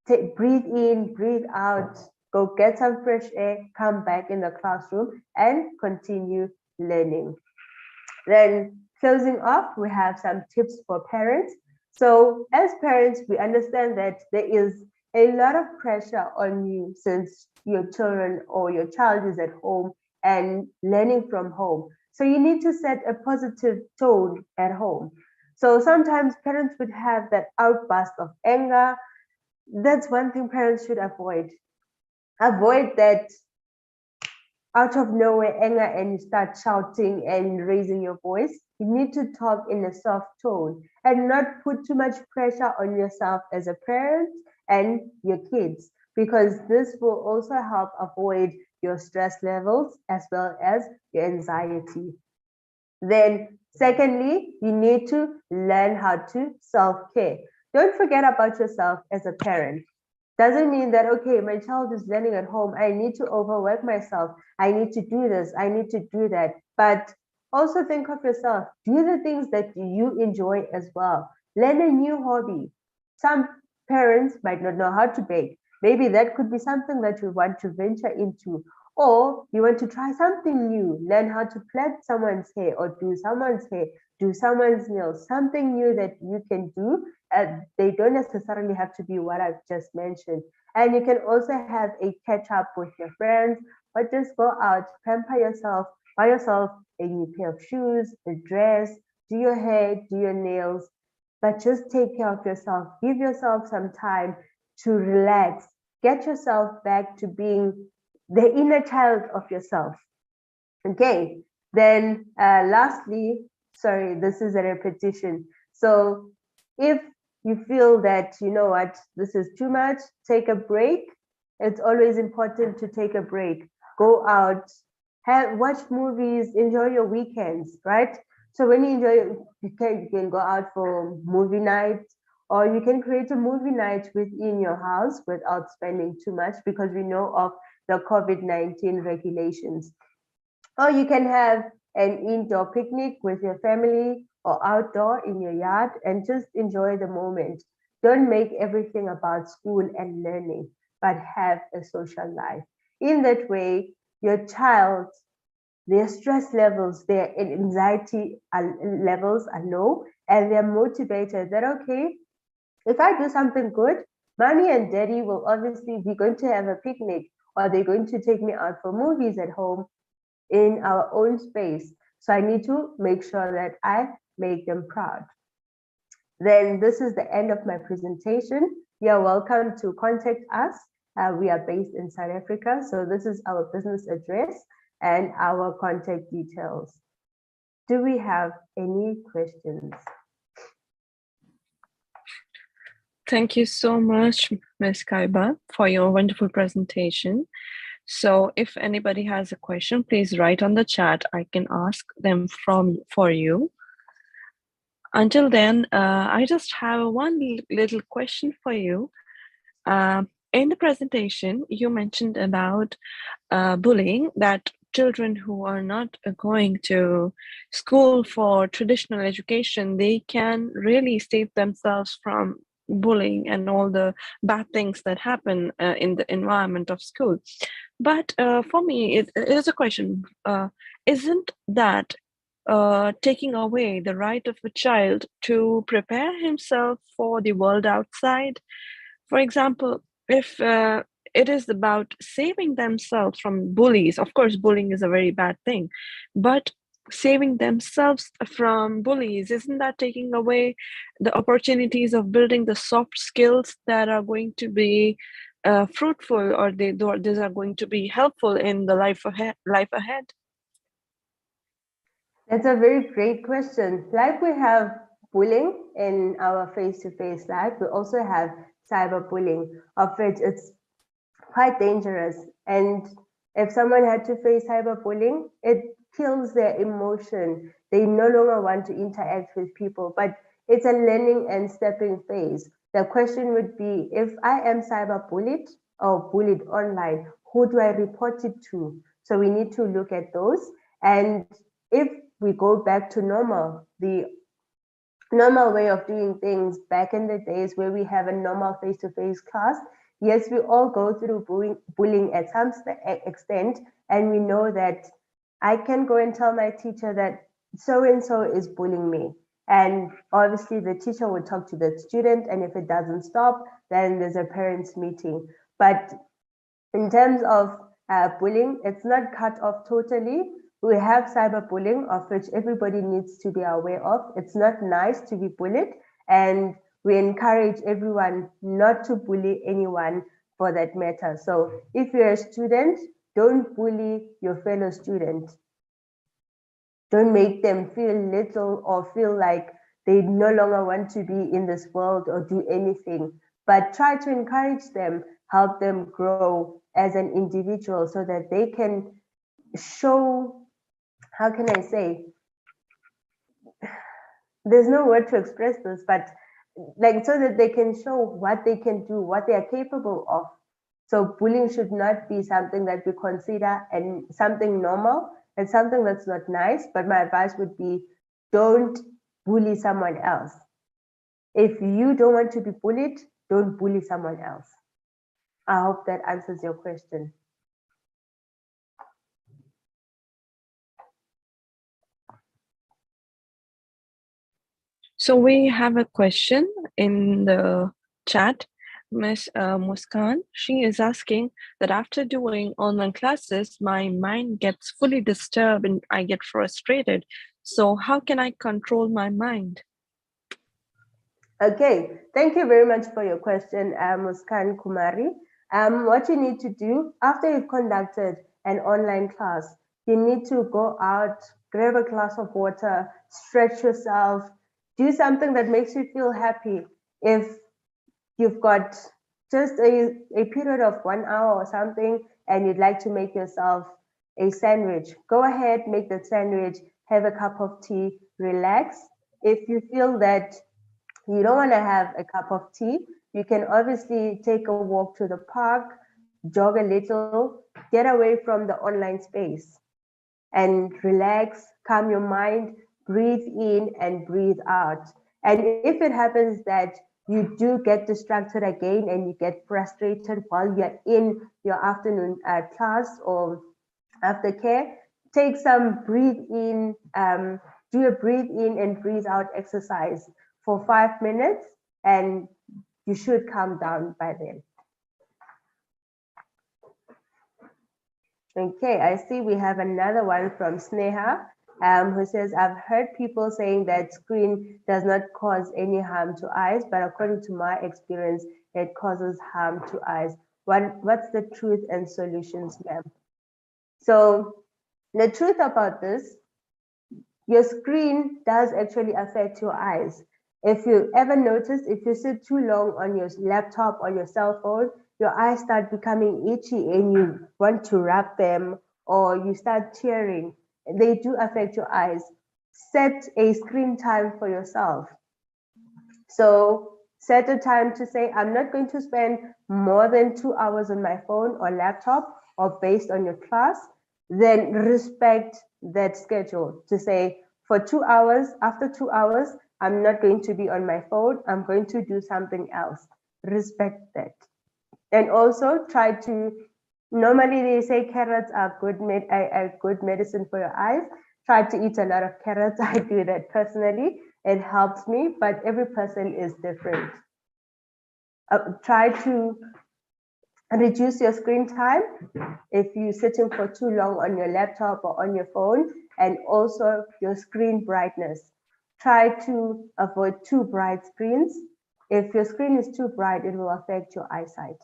breathe in, breathe out, go get some fresh air, come back in the classroom and continue learning. Then closing off, we have some tips for parents. So as parents, we understand that there is a lot of pressure on you since your children or your child is at home and learning from home. So you need to set a positive tone at home. So sometimes parents would have that outburst of anger. That's one thing parents should avoid. Avoid that out of nowhere anger and you start shouting and raising your voice. You need to talk in a soft tone and not put too much pressure on yourself as a parent and your kids, because this will also help avoid your stress levels as well as your anxiety. Then secondly, you need to learn how to self-care. Don't forget about yourself as a parent. Doesn't mean that, okay, my child is learning at home, I need to overwork myself, I need to do this, I need to do that. But also think of yourself, do the things that you enjoy as well. Learn a new hobby. Some parents might not know how to bake. Maybe that could be something that you want to venture into. Or you want to try something new, learn how to plait someone's hair or do someone's hair, do someone's nails, something new that you can do. They don't necessarily have to be what I've just mentioned. And you can also have a catch up with your friends, or just go out, pamper yourself, buy yourself a new pair of shoes, a dress, do your hair, do your nails, but just take care of yourself. Give yourself some time to relax. Get yourself back to being the inner child of yourself. Okay, then lastly, sorry, this is a repetition. So if you feel that, you know what, this is too much, take a break. It's always important to take a break. Go out, watch movies, enjoy your weekends, right? So when you enjoy, you can go out for movie night, or you can create a movie night within your house without spending too much, because we know of the COVID-19 regulations. Or you can have an indoor picnic with your family or outdoor in your yard and just enjoy the moment. Don't make everything about school and learning, but have a social life. In that way, your child, their stress levels, their anxiety levels are low, and they're motivated that, okay, if I do something good, mommy and daddy will obviously be going to have a picnic, or they're going to take me out for movies at home in our own space. So I need to make sure that I make them proud. Then this is the end of my presentation. You are welcome to contact us. We are based in South Africa. So this is our business address and our contact details. Do we have any questions? Thank you so much, Ms. Kaiba, for your wonderful presentation. So if anybody has a question, please write on the chat. I can ask them for you. Until then, I just have one little question for you. In the presentation, you mentioned about bullying, that children who are not going to school for traditional education, they can really save themselves from bullying and all the bad things that happen in the environment of school. But for me, it is a question. Isn't that taking away the right of a child to prepare himself for the world outside? For example, if it is about saving themselves from bullies, of course, bullying is a very bad thing, but saving themselves from bullies, isn't that taking away the opportunities of building the soft skills that are going to be fruitful, or these are going to be helpful in the life ahead? That's a very great question. Like we have bullying in our face-to-face life, we also have cyberbullying, of which it's quite dangerous. And if someone had to face cyberbullying, it kills their emotion. They no longer want to interact with people, but it's a learning and stepping phase. The question would be, if I am cyberbullied or bullied online, who do I report it to? So we need to look at those. And if we go back to normal, the normal way of doing things back in the days where we have a normal face-to-face class, yes, we all go through bullying at some extent, and we know that I can go and tell my teacher that so-and-so is bullying me. And obviously the teacher would talk to the student, and if it doesn't stop, then there's a parents meeting. But in terms of bullying, it's not cut off totally. We have cyberbullying, of which everybody needs to be aware of. It's not nice to be bullied, and we encourage everyone not to bully anyone for that matter. So if you're a student, don't bully your fellow student. Don't make them feel little or feel like they no longer want to be in this world or do anything, but try to encourage them, help them grow as an individual so that they can show, how can I say, there's no word to express this, but like so that they can show what they can do, what they are capable of. So bullying should not be something that we consider and something normal and something that's not nice. But my advice would be, don't bully someone else. If you don't want to be bullied, don't bully someone else. I hope that answers your question. So we have a question in the chat. Ms. Muskan, she is asking that after doing online classes, my mind gets fully disturbed and I get frustrated. So how can I control my mind? Okay, thank you very much for your question, Muskan Kumari. What you need to do after you've conducted an online class, you need to go out, grab a glass of water, stretch yourself, do something that makes you feel happy. If you've got just a period of 1 hour or something and you'd like to make yourself a sandwich, go ahead, make the sandwich, have a cup of tea, relax. If you feel that you don't want to have a cup of tea, you can obviously take a walk to the park, jog a little, get away from the online space and relax, calm your mind, breathe in and breathe out. And if it happens that you do get distracted again and you get frustrated while you're in your afternoon class or aftercare, take some breathe in, do a breathe in and breathe out exercise for 5 minutes, and you should calm down by then. Okay, I see we have another one from Sneha, who says, I've heard people saying that screen does not cause any harm to eyes, but according to my experience, it causes harm to eyes. What's the truth and solutions, ma'am? So the truth about this, your screen does actually affect your eyes. If you ever notice, if you sit too long on your laptop, on your cell phone, your eyes start becoming itchy and you want to rub them or you start tearing. They do affect your eyes. Set a screen time for yourself. So set a time to say, I'm not going to spend more than 2 hours on my phone or laptop or based on your class. Then respect that schedule to say, for 2 hours, after 2 hours, I'm not going to be on my phone. I'm going to do something else. Respect that. And also try to, normally they say carrots are good medicine for your eyes. Try to eat a lot of carrots. I do that personally. It helps me, but every person is different. Try to reduce your screen time if you're sitting for too long on your laptop or on your phone, and also your screen brightness. Try to avoid too bright screens. If your screen is too bright, it will affect your eyesight.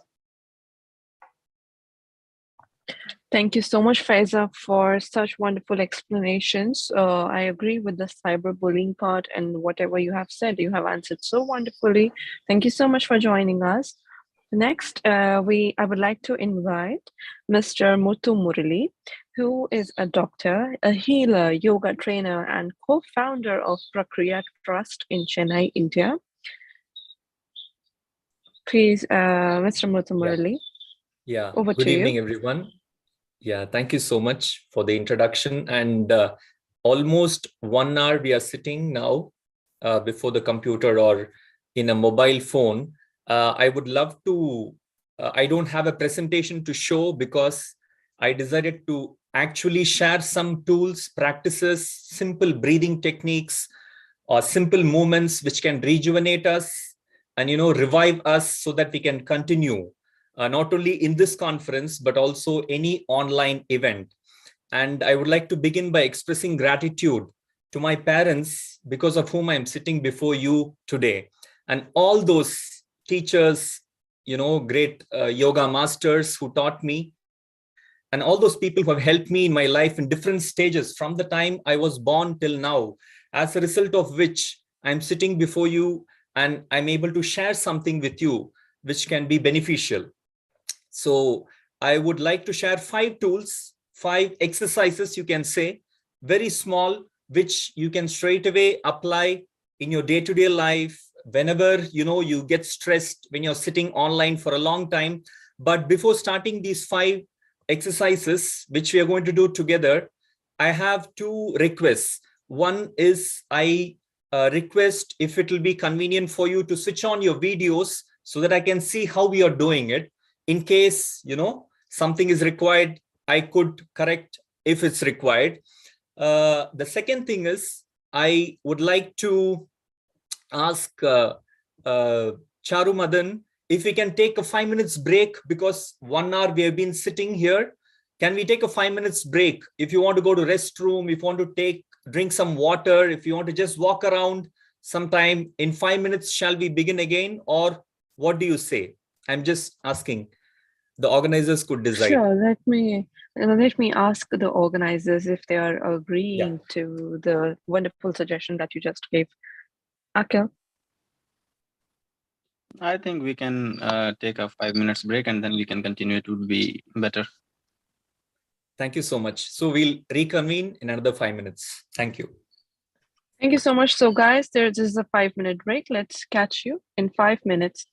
Thank you so much, Faiza, for such wonderful explanations. I agree with the cyberbullying part and whatever you have said. You have answered so wonderfully. Thank you so much for joining us. Next, I would like to invite Mr. Muthu Murali, who is a doctor, a healer, yoga trainer, and co-founder of Prakriya Trust in Chennai, India. Please, Mr. Muthu Murali. Yeah. Over Good to evening, you. everyone. Yeah, thank you so much for the introduction. And almost 1 hour we are sitting now before the computer or in a mobile phone. I would love to, I don't have a presentation to show because I decided to actually share some tools, practices, simple breathing techniques, or simple movements which can rejuvenate us and, revive us so that we can continue not only in this conference, but also any online event. And I would like to begin by expressing gratitude to my parents, because of whom I'm sitting before you today. And all those teachers, great yoga masters who taught me, and all those people who have helped me in my life in different stages from the time I was born till now, as a result of which I'm sitting before you and I'm able to share something with you which can be beneficial. So I would like to share 5 tools, 5 exercises, you can say, very small, which you can straight away apply in your day-to-day life whenever you get stressed when you're sitting online for a long time. But before starting these 5 exercises, which we are going to do together, I have 2 requests. One is I request if it will be convenient for you to switch on your videos so that I can see how we are doing it. In case, something is required, I could correct if it's required. The second thing is, I would like to ask Charu Madan if we can take a 5 minutes break, because 1 hour we have been sitting here. Can we take a 5 minutes break? If you want to go to restroom, if you want to drink some water, if you want to just walk around sometime, in 5 minutes, shall we begin again? Or what do you say? I'm just asking. The organizers could decide. Sure, let me ask the organizers if they are agreeing to the wonderful suggestion that you just gave. Akhil? I think we can take a 5 minutes break and then we can continue. It would be better. Thank you so much. So we'll reconvene in another 5 minutes. Thank you. Thank you so much. So guys, there's just a 5-minute break. Let's catch you in 5 minutes.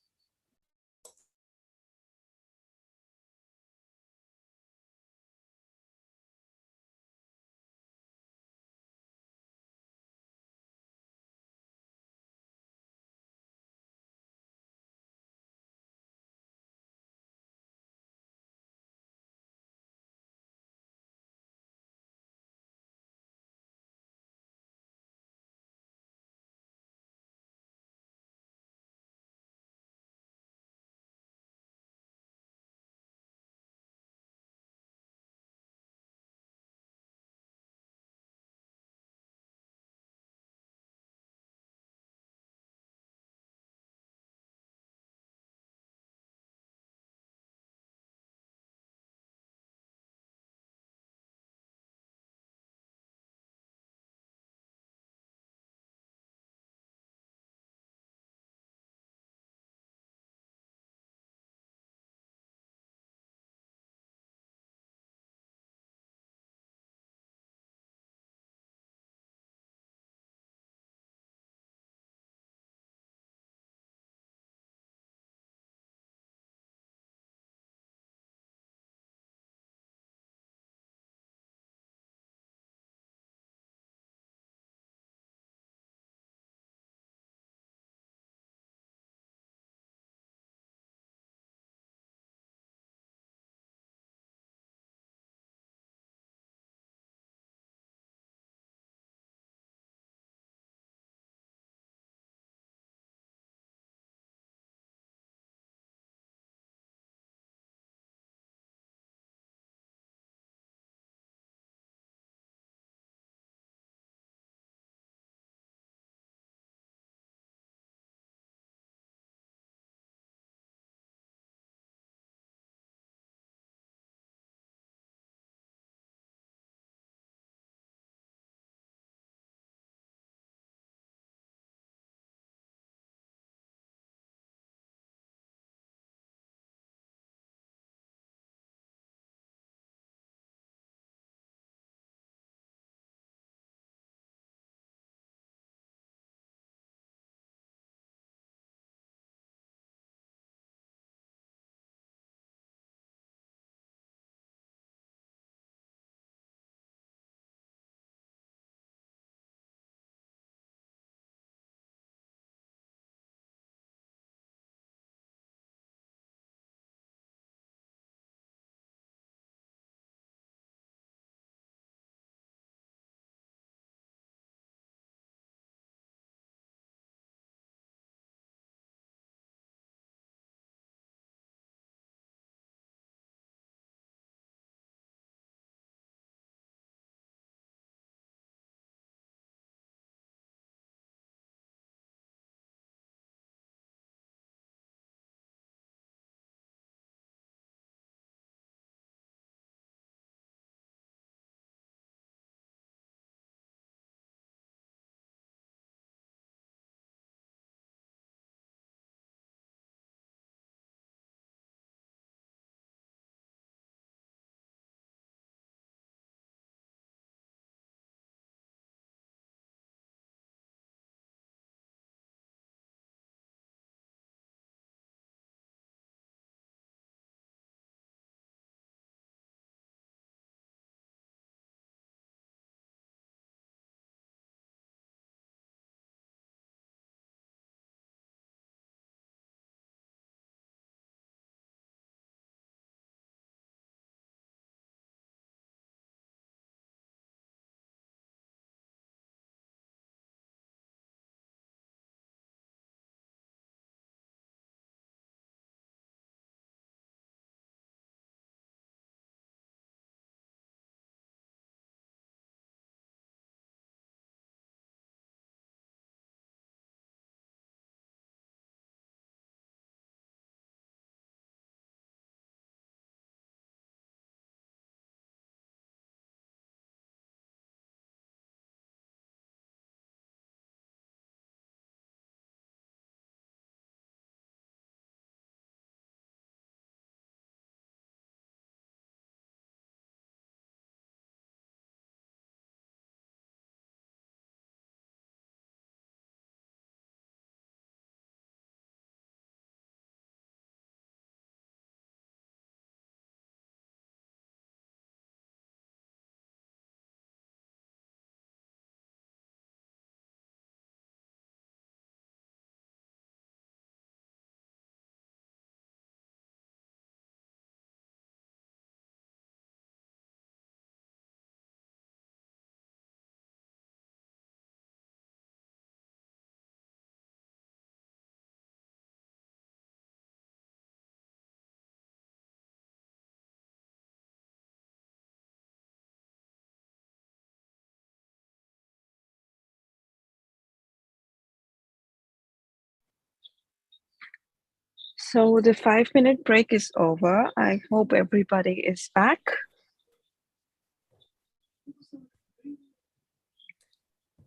So the 5-minute break is over. I hope everybody is back.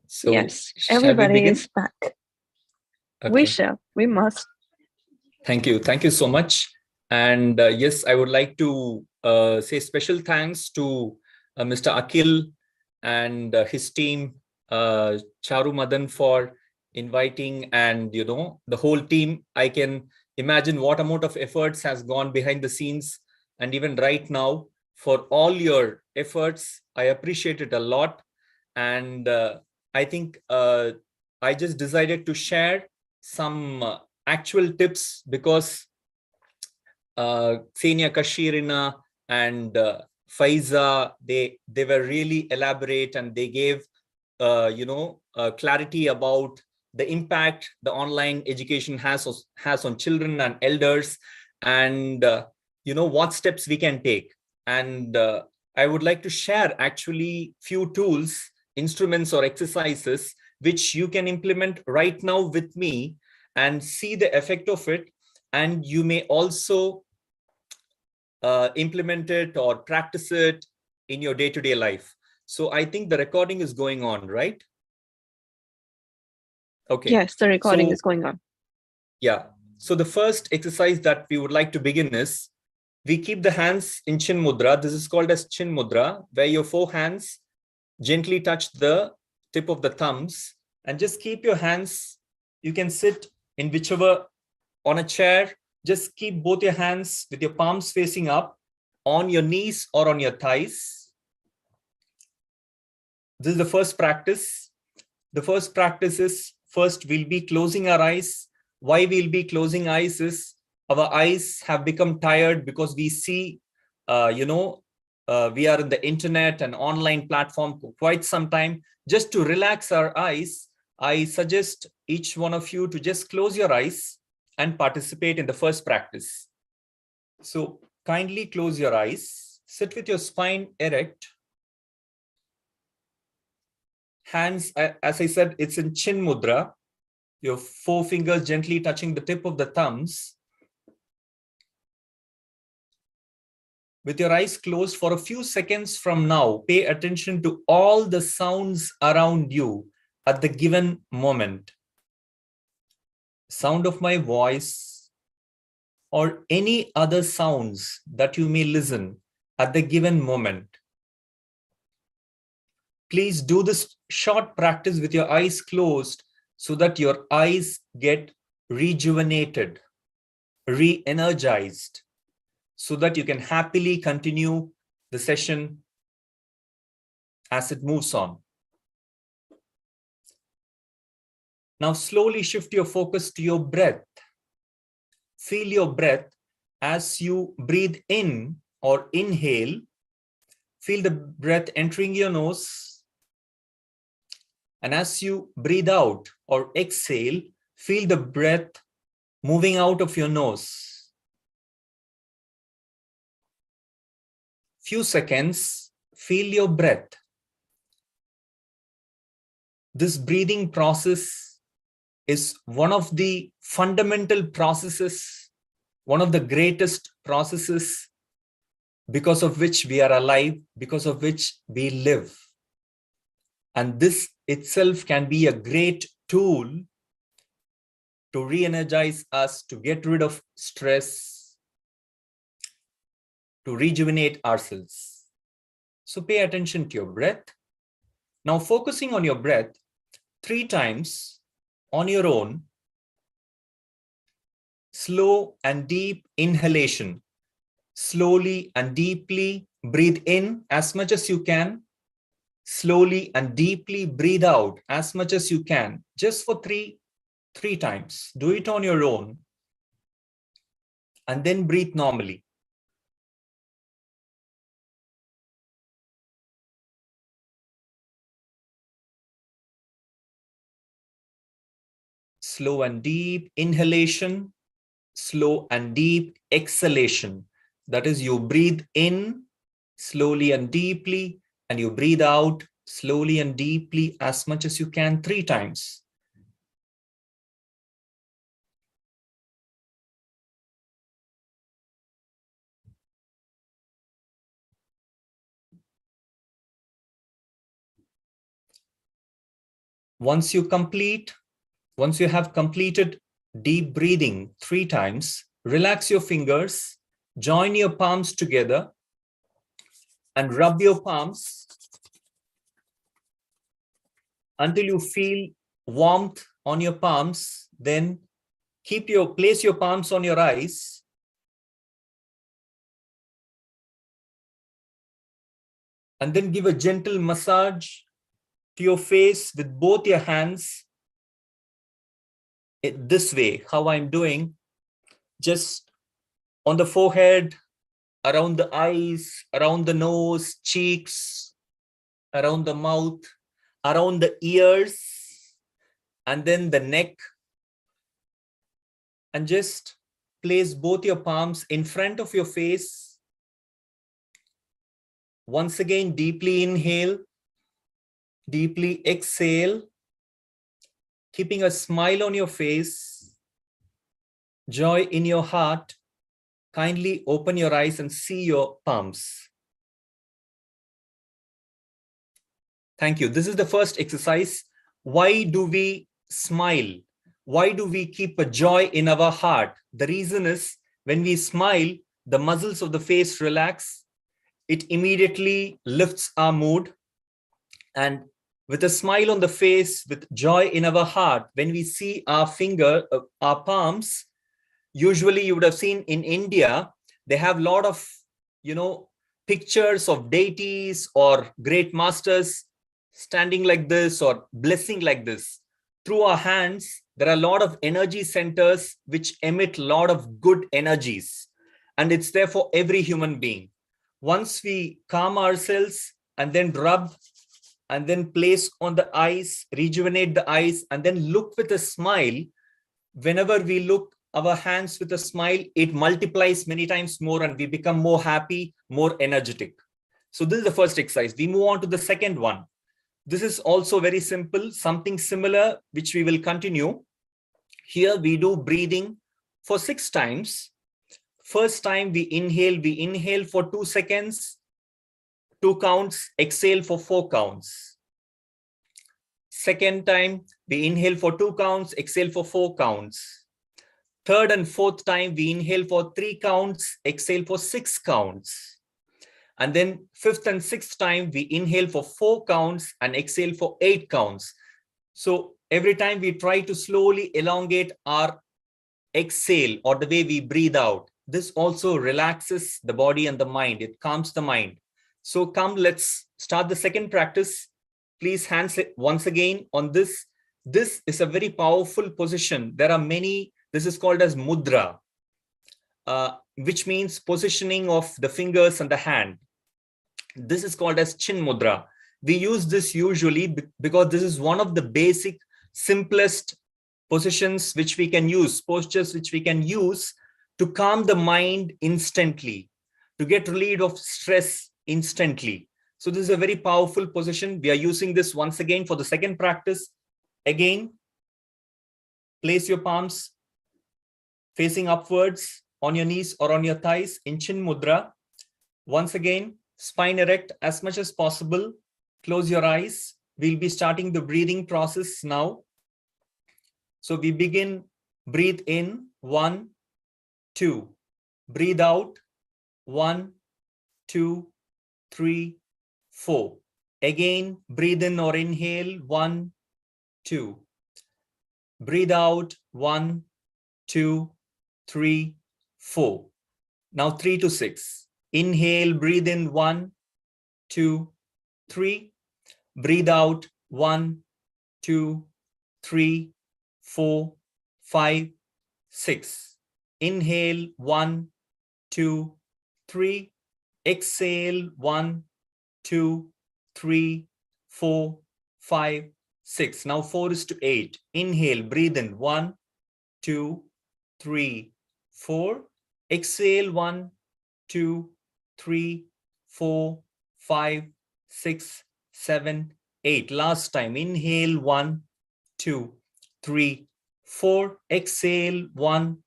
So yes, shall everybody we begin? is back. Okay. We shall. We must. Thank you. Thank you so much. And yes, I would like to say special thanks to Mr. Akhil and his team, Charu Madan, for inviting, and the whole team. I can imagine what amount of efforts has gone behind the scenes, and even right now, for all your efforts, I appreciate it a lot. And I think I just decided to share some actual tips, because Xenia Kashirina and Faiza, they were really elaborate, and they gave clarity about the impact the online education has on children and elders, and what steps we can take. And I would like to share actually few tools, instruments, or exercises which you can implement right now with me and see the effect of it. And you may also implement it or practice it in your day-to-day life. So I think the recording is going on, right? Okay. Yes, the recording So, is going on. Yeah. So the first exercise that we would like to begin is, we keep the hands in Chin Mudra. This is called as Chin Mudra, where your 4 hands gently touch the tip of the thumbs, and just keep your hands. You can sit in whichever, on a chair. Just keep both your hands with your palms facing up on your knees or on your thighs. This is the first practice. The first practice is, first we'll be closing our eyes. Why we'll be closing eyes is, our eyes have become tired because we see, we are in the internet and online platform for quite some time. Just to relax our eyes, I suggest each one of you to just close your eyes and participate in the first practice. So kindly close your eyes, sit with your spine erect. Hands, as I said, it's in Chin Mudra. Your 4 fingers gently touching the tip of the thumbs. With your eyes closed for a few seconds from now, pay attention to all the sounds around you at the given moment. Sound of my voice or any other sounds that you may listen at the given moment. Please do this short practice with your eyes closed so that your eyes get rejuvenated, re-energized, so that you can happily continue the session as it moves on. Now slowly shift your focus to your breath. Feel your breath as you breathe in or inhale. Feel the breath entering your nose. And as you breathe out or exhale, feel the breath moving out of your nose. Few seconds, feel your breath. This breathing process is one of the fundamental processes, one of the greatest processes because of which we are alive, because of which we live. And this itself can be a great tool to re-energize us, to get rid of stress, to rejuvenate ourselves. So pay attention to your breath. Now focusing on your breath 3 times on your own. Slow and deep inhalation. Slowly and deeply breathe in as much as you can. Slowly and deeply breathe out as much as you can, just for three times. Do it on your own. And then breathe normally. Slow and deep inhalation, slow and deep exhalation. That is, you breathe in slowly and deeply, and you breathe out slowly and deeply as much as you can 3 times. Once you have completed deep breathing 3 times, relax your fingers, join your palms together and rub your palms until you feel warmth on your palms. Then place your palms on your eyes. And then give a gentle massage to your face with both your hands. This way, how I'm doing, just on the forehead, around the eyes, around the nose, cheeks, around the mouth, around the ears, and then the neck. And just place both your palms in front of your face. Once again, deeply inhale, deeply exhale, keeping a smile on your face, joy in your heart. Kindly open your eyes and see your palms. Thank you. This is the first exercise. Why do we smile? Why do we keep a joy in our heart? The reason is when we smile, the muscles of the face relax. It immediately lifts our mood. And with a smile on the face, with joy in our heart, when we see our palms, usually you would have seen in India, they have a lot of, pictures of deities or great masters standing like this or blessing like this. Through our hands, there are a lot of energy centers which emit a lot of good energies. And it's there for every human being. Once we calm ourselves and then rub and then place on the eyes, rejuvenate the eyes, and then look with a smile. Whenever we look our hands with a smile, it multiplies many times more and we become more happy, more energetic. So this is the first exercise. We move on to the second one. This is also very simple, something similar, which we will continue. Here we do breathing for 6 times. First time we inhale for 2 seconds, 2 counts, exhale for 4 counts. Second time we inhale for 2 counts, exhale for 4 counts. Third and fourth time we inhale for 3 counts, exhale for 6 counts. And then fifth and sixth time we inhale for 4 counts and exhale for 8 counts. So every time we try to slowly elongate our exhale or the way we breathe out. This also relaxes the body and the mind. It calms the mind. So come, let's start the second practice. Please hands once again on this. This is a very powerful position. There are many. This is called as mudra, which means positioning of the fingers and the hand. This is called as chin mudra. We use this usually because this is one of the basic, simplest positions which we can use, postures which we can use to calm the mind instantly, to get relieved of stress instantly. So this is a very powerful position. We are using this once again for the second practice. Again, place your palms facing upwards on your knees or on your thighs in chin mudra. Once again, spine erect as much as possible. Close your eyes. We'll be starting the breathing process now. So we begin, breathe in, 1, 2. Breathe out, 1, 2, 3, 4. Again, breathe in or inhale, 1, 2. Breathe out, 1, 2, 3, 4. Now 3 to 6. Inhale, breathe in, 1, 2, 3. Breathe out, 1, 2, 3, 4, 5, 6. Inhale, 1, 2, 3. Exhale, 1, 2, 3, 4, 5, 6. Now 4 is to 8. Inhale, breathe in, 1, 2, 3, 4. Exhale, 1, 2, 3, 4, 5, 6, 7, 8. Last time. Inhale, 1, 2, 3, 4. Exhale, 1,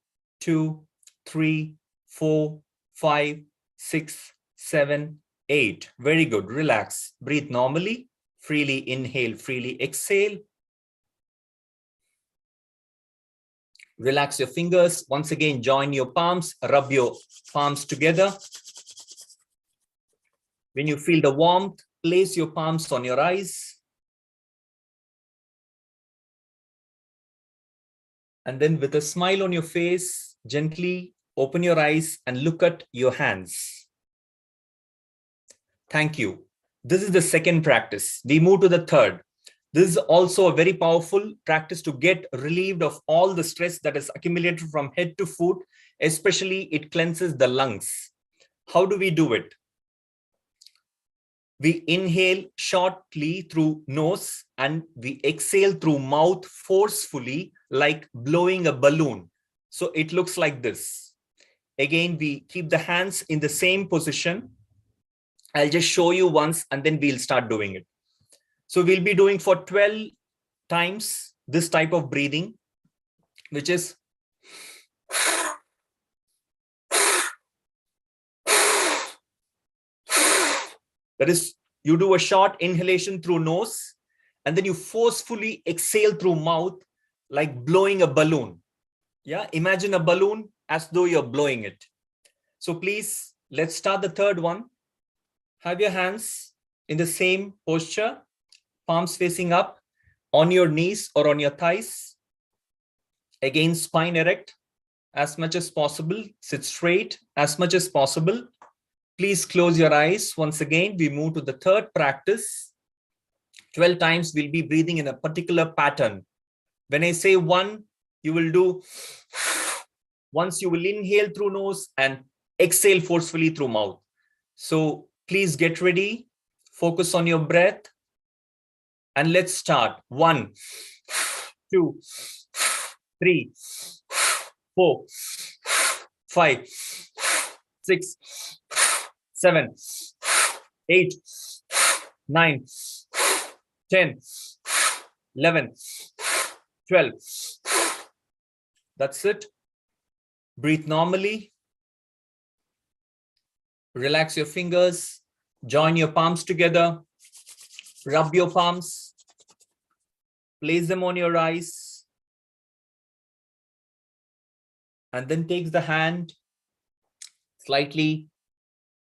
2, 3, 4, 5, 6, 7, 8. Very good. Relax. Breathe normally. Freely inhale, freely exhale. Relax your fingers. Once again, join your palms, rub your palms together. When you feel the warmth, place your palms on your eyes. And then with a smile on your face, gently open your eyes and look at your hands. Thank you. This is the second practice. We move to the third. This is also a very powerful practice to get relieved of all the stress that is accumulated from head to foot, especially it cleanses the lungs. How do we do it? We inhale shortly through nose and we exhale through mouth forcefully, like blowing a balloon. So it looks like this. Again, we keep the hands in the same position. I'll just show you once and then we'll start doing it. So we'll be doing for 12 times this type of breathing, which is that is, you do a short inhalation through nose and then you forcefully exhale through mouth like blowing a balloon. Yeah, imagine a balloon as though you're blowing it. So please, let's start the third one. Have your hands in the same posture, palms facing up on your knees or on your thighs. Again, spine erect as much as possible. Sit straight as much as possible. Please close your eyes. Once again, we move to the third practice. 12 times we'll be breathing in a particular pattern. When I say one, you will do, once you will inhale through nose and exhale forcefully through mouth. So please get ready, focus on your breath, and let's start. 1, 2, 3, 4, 5, 6, 7, 8, 9, 10, 11, 12. That's it. Breathe normally. Relax your fingers. Join your palms together. Rub your palms. Place them on your eyes. And then take the hand slightly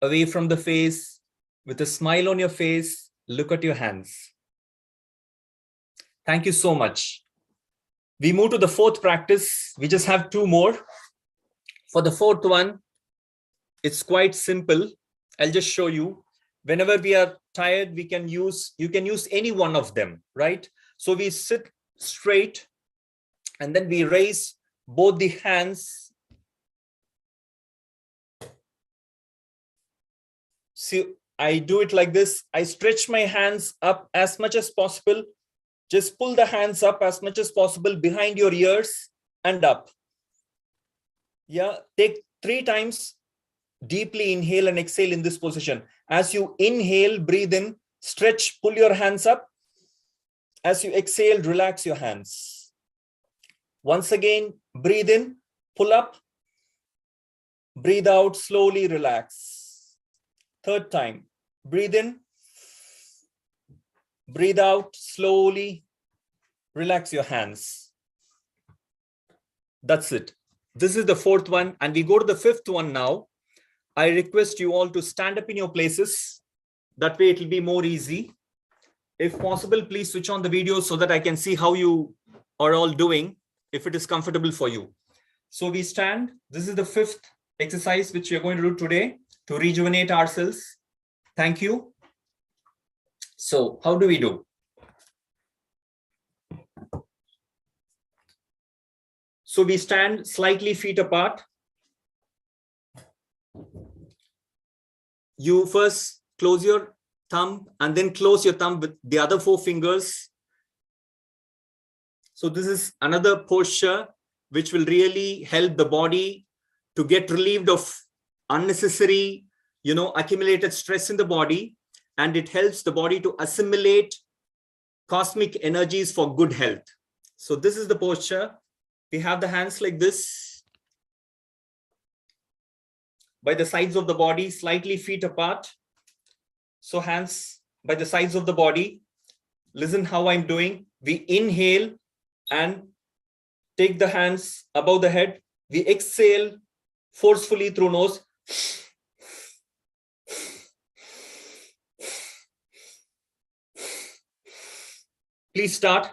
away from the face. With a smile on your face, look at your hands. Thank you so much. We move to the fourth practice. We just have 2 more. For the fourth one, it's quite simple. I'll just show you. Whenever we are tired, you can use any one of them, right? So we sit straight and then we raise both the hands. See, I do it like this. I stretch my hands up as much as possible. Just pull the hands up as much as possible behind your ears and up. Yeah, take 3 times. Deeply inhale and exhale in this position. As you inhale, breathe in, stretch, pull your hands up. As you exhale, relax your hands. Once again, breathe in, pull up, breathe out, slowly relax. Third time, breathe in, breathe out, slowly relax your hands. That's it. This is the fourth one, and we go to the fifth one now. I request you all to stand up in your places. That way it will be more easy. If possible, please switch on the video so that I can see how you are all doing, if it is comfortable for you. So we stand. This is the fifth exercise which we are going to do today to rejuvenate ourselves. Thank you. So how do we do? So we stand slightly feet apart. You first close your thumb and then close your thumb with the other 4 fingers. So this is another posture which will really help the body to get relieved of unnecessary, accumulated stress in the body, and it helps the body to assimilate cosmic energies for good health. So this is the posture. We have the hands like this by the sides of the body, slightly feet apart. So hands by the sides of the body. Listen how I'm doing. We inhale and Take the hands above the head. We exhale forcefully through nose. Please start.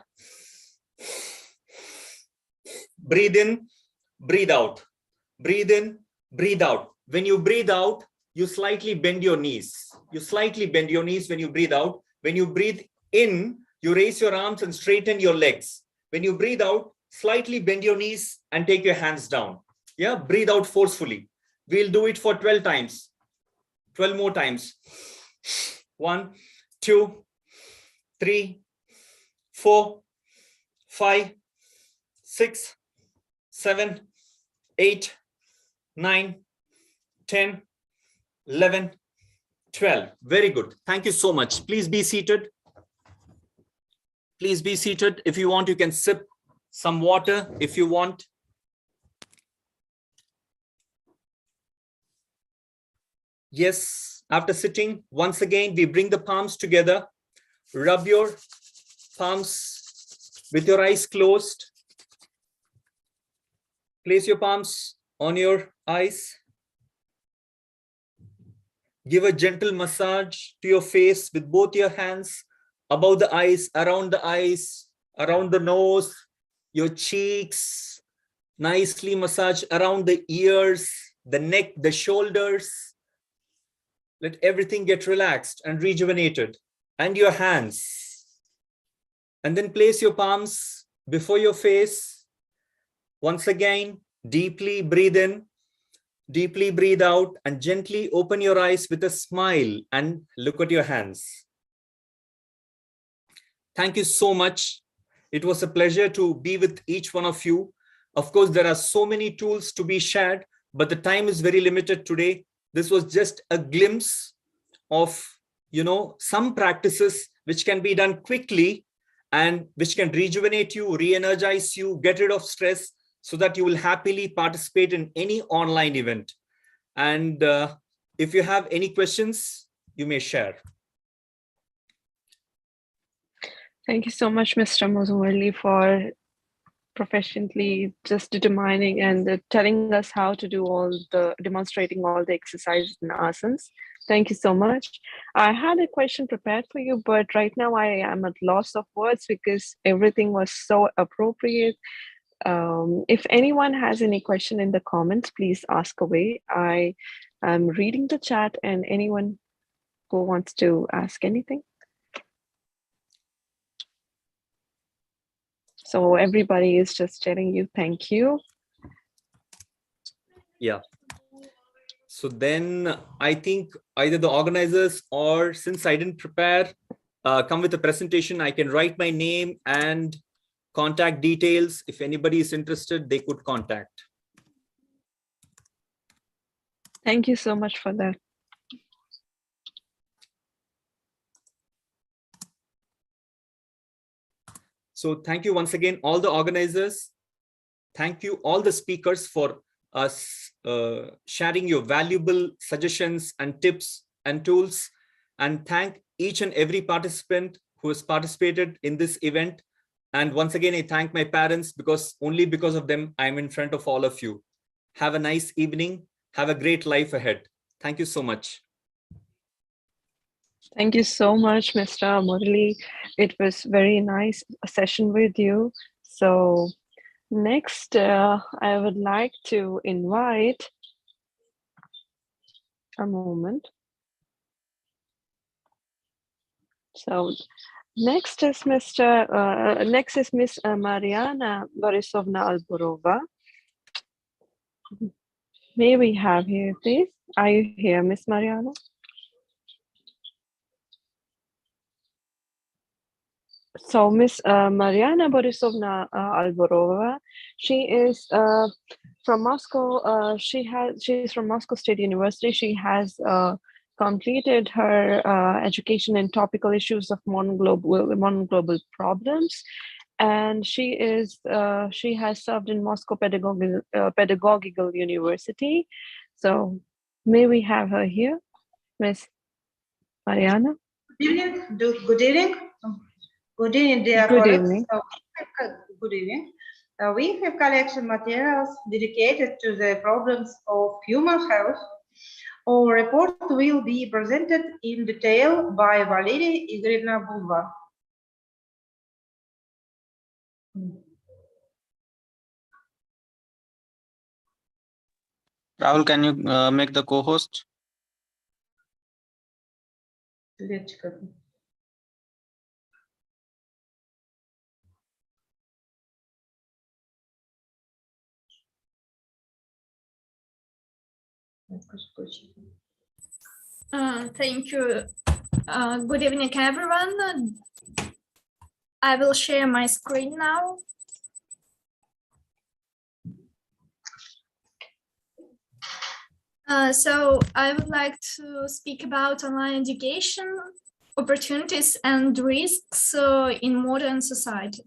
Breathe in, breathe out. Breathe in, breathe out. When you breathe out, you slightly bend your knees. You slightly bend your knees when you breathe out. When you breathe in, you raise your arms and straighten your legs. When you breathe out, slightly bend your knees and take your hands down. Yeah, breathe out forcefully. We'll do it for 12 times. 12 more times. 1, 2, 3, 4, 5, 6, 7, 8, 9, 10, 11, 12. Very good. Thank you so much. Please be seated. Please be seated. If you want, you can sip some water if you want. Yes, after sitting, once again, we bring the palms together. Rub your palms with your eyes closed. Place your palms on your eyes. Give a gentle massage to your face with both your hands above the eyes, around the nose, your cheeks. Nicely massage around the ears, the neck, the shoulders. Let everything get relaxed and rejuvenated. And your hands. And then place your palms before your face. Once again, deeply breathe in, deeply breathe out, and gently open your eyes with a smile and look at your hands. Thank you so much. It was a pleasure to be with each one of you. Of course, there are so many tools to be shared, but the time is very limited today. This was just a glimpse of, some practices which can be done quickly and which can rejuvenate you, re-energize you, get rid of stress, so that you will happily participate in any online event. And if you have any questions, you may share. Thank you so much, Mr. Muzumali, for professionally just determining and telling us how to do demonstrating all the exercises and asanas. Thank you so much. I had a question prepared for you, but right now I am at loss of words because everything was so appropriate. If anyone has any question in the comments, please ask away. I am reading the chat, and anyone who wants to ask anything. So everybody is just telling you thank you. Yeah. So then I think either the organizers or, since I didn't prepare, come with a presentation, I can write my name and contact details. If anybody is interested, they could contact. Thank you so much for that. So thank you once again, all the organizers. Thank you, all the speakers, for us sharing your valuable suggestions and tips and tools. And thank each and every participant who has participated in this event. And once again, I thank my parents, because only because of them, I'm in front of all of you. Have a nice evening. Have a great life ahead. Thank you so much. Thank you so much, Mr. Murali. It was very nice session with you. So next, I would like to invite a moment. So next is Miss Mariana Borisovna Alborova. May we have you, please? Are you here, Miss Mariana? So Miss Mariana Borisovna Alborova, she is from Moscow. She's from Moscow State University. She has completed her education in topical issues of modern global problems, and she has served in Moscow Pedagogical University. So may we have her here, Miss Mariana? Good evening. Good evening. Good evening, dear Good colleagues. evening. Good evening. We have collection materials dedicated to the problems of human health. Our report will be presented in detail by Valeria Igorevna Bulva. Rahul, can you make the co-host? Thank you. Good evening, everyone. I will share my screen now. So I would like to speak about online education, opportunities and risks in modern society.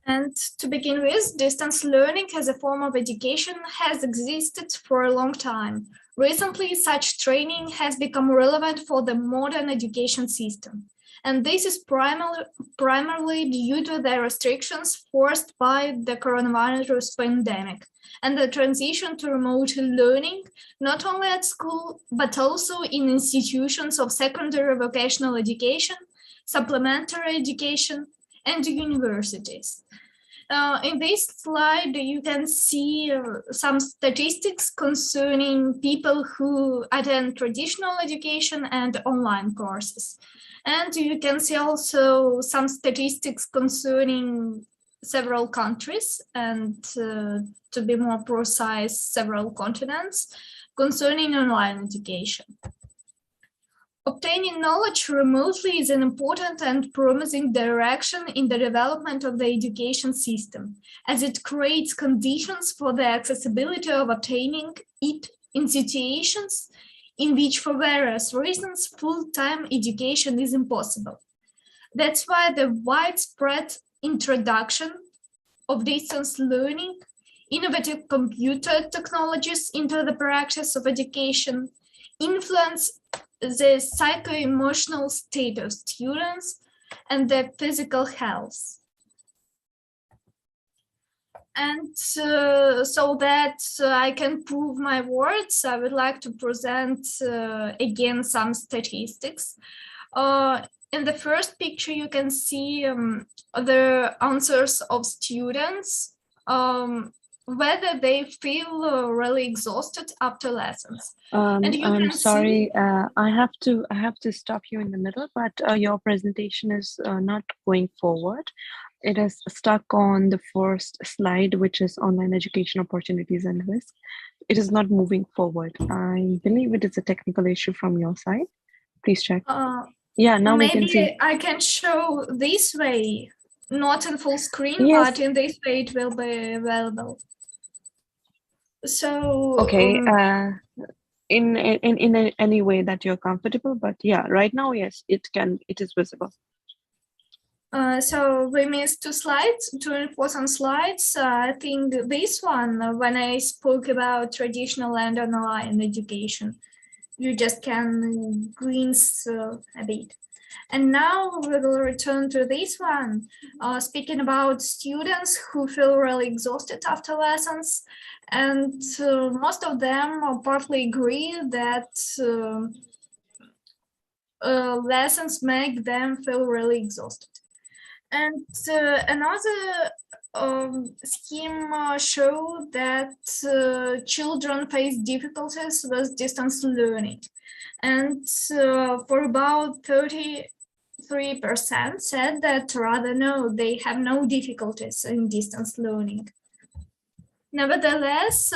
And to begin with, distance learning as a form of education has existed for a long time. Recently, such training has become relevant for the modern education system. And this is primarily due to the restrictions forced by the coronavirus pandemic and the transition to remote learning, not only at school, but also in institutions of secondary vocational education, supplementary education, and universities. In this slide, you can see some statistics concerning people who attend traditional education and online courses. And you can see also some statistics concerning several countries and, to be more precise, several continents concerning online education. Obtaining knowledge remotely is an important and promising direction in the development of the education system, as it creates conditions for the accessibility of obtaining it in situations in which, for various reasons, full-time education is impossible. That's why the widespread introduction of distance learning, innovative computer technologies into the practice of education, influence the psycho-emotional state of students and their physical health. And so that I can prove my words, I would like to present again some statistics. In the first picture, you can see the answers of students, whether they feel really exhausted after lessons. And you I'm can sorry, I have to stop you in the middle, but your presentation is not going forward. It is stuck on the first slide, which is online education opportunities and risks. It is not moving forward. I believe it is a technical issue from your side. Please check. Yeah, now we can see. Maybe I can show this way, not in full screen, Yes. but in this way it will be available. So Okay, in any way that you're comfortable, but yeah, right now, yes, it is visible. So we missed two important slides. I think this one, when I spoke about traditional and online education, you just can glimpse a bit. And now we will return to this one, speaking about students who feel really exhausted after lessons. And most of them partly agree that lessons make them feel really exhausted. And another scheme showed that children face difficulties with distance learning. And for about 33% said that rather no, they have no difficulties in distance learning. Nevertheless,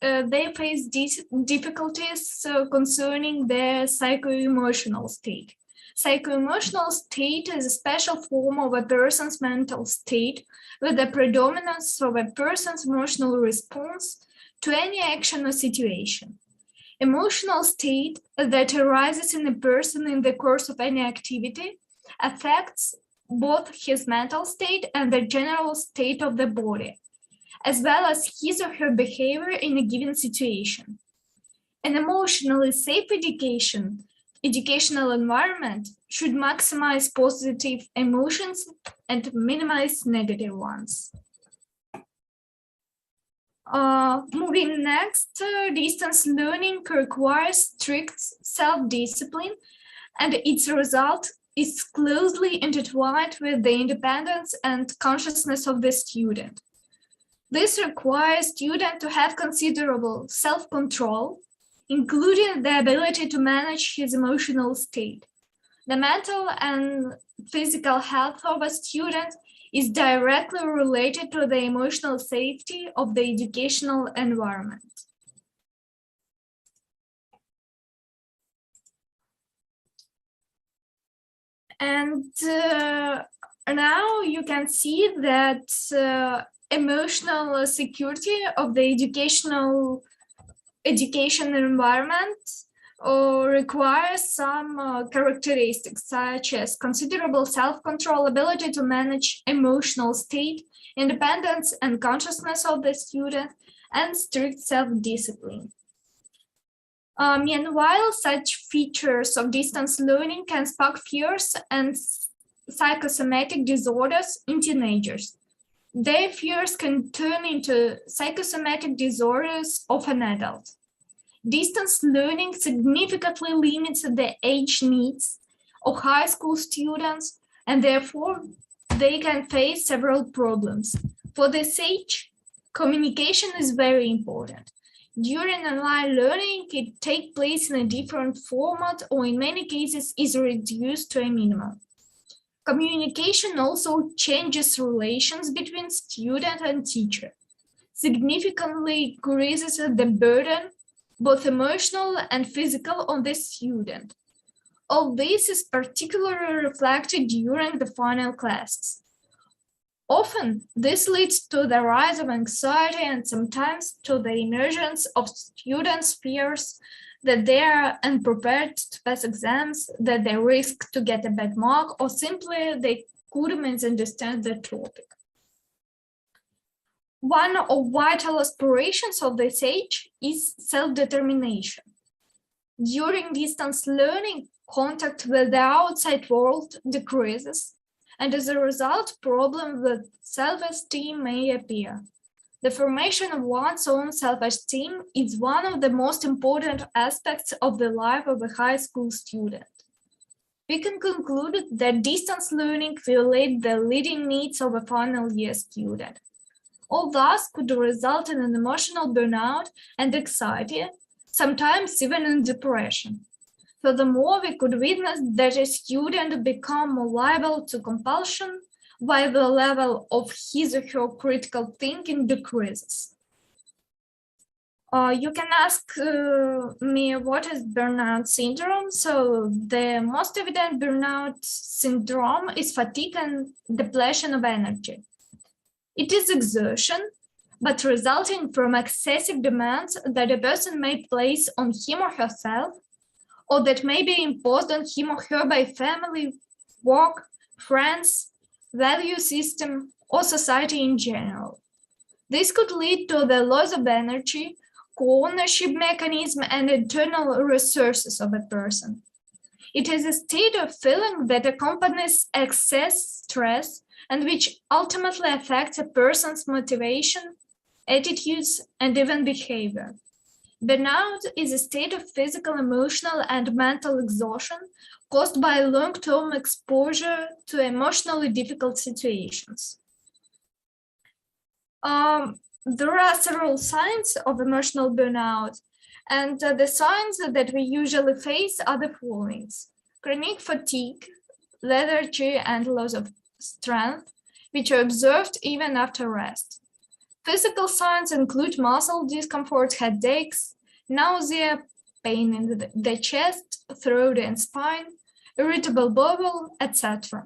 they face difficulties concerning their psycho-emotional state. Psycho-emotional state is a special form of a person's mental state with the predominance of a person's emotional response to any action or situation. Emotional state that arises in a person in the course of any activity affects both his mental state and the general state of the body, as well as his or her behavior in a given situation. An emotionally safe educational environment should maximize positive emotions and minimize negative ones. Moving next, distance learning requires strict self-discipline, and its result is closely intertwined with the independence and consciousness of the student. This requires student to have considerable self-control, including the ability to manage his emotional state. The mental and physical health of a student is directly related to the emotional safety of the educational environment. And now you can see that emotional security of the education environment requires some characteristics such as considerable self-control, ability to manage emotional state, independence and consciousness of the student, and strict self-discipline. Meanwhile, such features of distance learning can spark fears and psychosomatic disorders in teenagers. Their fears can turn into psychosomatic disorders of an adult. Distance learning significantly limits the age needs of high school students, and therefore they can face several problems. For this age, communication is very important. During online learning, it takes place in a different format or in many cases is reduced to a minimum. Communication also changes relations between student and teacher, significantly increases the burden, both emotional and physical, on the student. All this is particularly reflected during the final classes. Often, this leads to the rise of anxiety and sometimes to the emergence of students' fears that they are unprepared to pass exams, that they risk to get a bad mark, or simply they could misunderstand the topic. One of vital aspirations of this age is self-determination. During distance learning, contact with the outside world decreases, and as a result, problems with self-esteem may appear. The formation of one's own self-esteem is one of the most important aspects of the life of a high school student. We can conclude that distance learning violates the leading needs of a final year student. All thus could result in an emotional burnout and anxiety, sometimes even in depression. Furthermore, we could witness that a student become more liable to compulsion, while the level of his or her critical thinking decreases. You can ask me what is burnout syndrome. So the most evident burnout syndrome is fatigue and depletion of energy. It is exertion, but resulting from excessive demands that a person may place on him or herself, or that may be imposed on him or her by family, work, friends, value system, or society in general. This could lead to the loss of energy, co-ownership mechanism, and internal resources of a person. It is a state of feeling that accompanies excess stress and which ultimately affects a person's motivation, attitudes, and even behavior. Burnout is a state of physical, emotional, and mental exhaustion caused by long-term exposure to emotionally difficult situations. There are several signs of emotional burnout, and the signs that we usually face are the following: chronic fatigue, lethargy, and loss of strength, which are observed even after rest. Physical signs include muscle discomfort, headaches, nausea, pain in the chest, throat, and spine, irritable bowel, etc.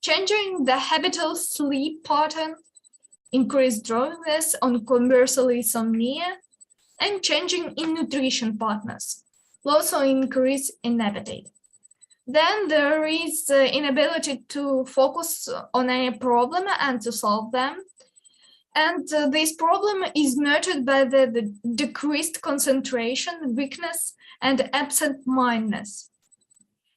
Changing the habitual sleep pattern, increased drowsiness, or conversely insomnia, and changing in nutrition patterns, also increase in appetite. Then there is inability to focus on any problem and to solve them. And this problem is noted by the decreased concentration, weakness, and absent-mindedness.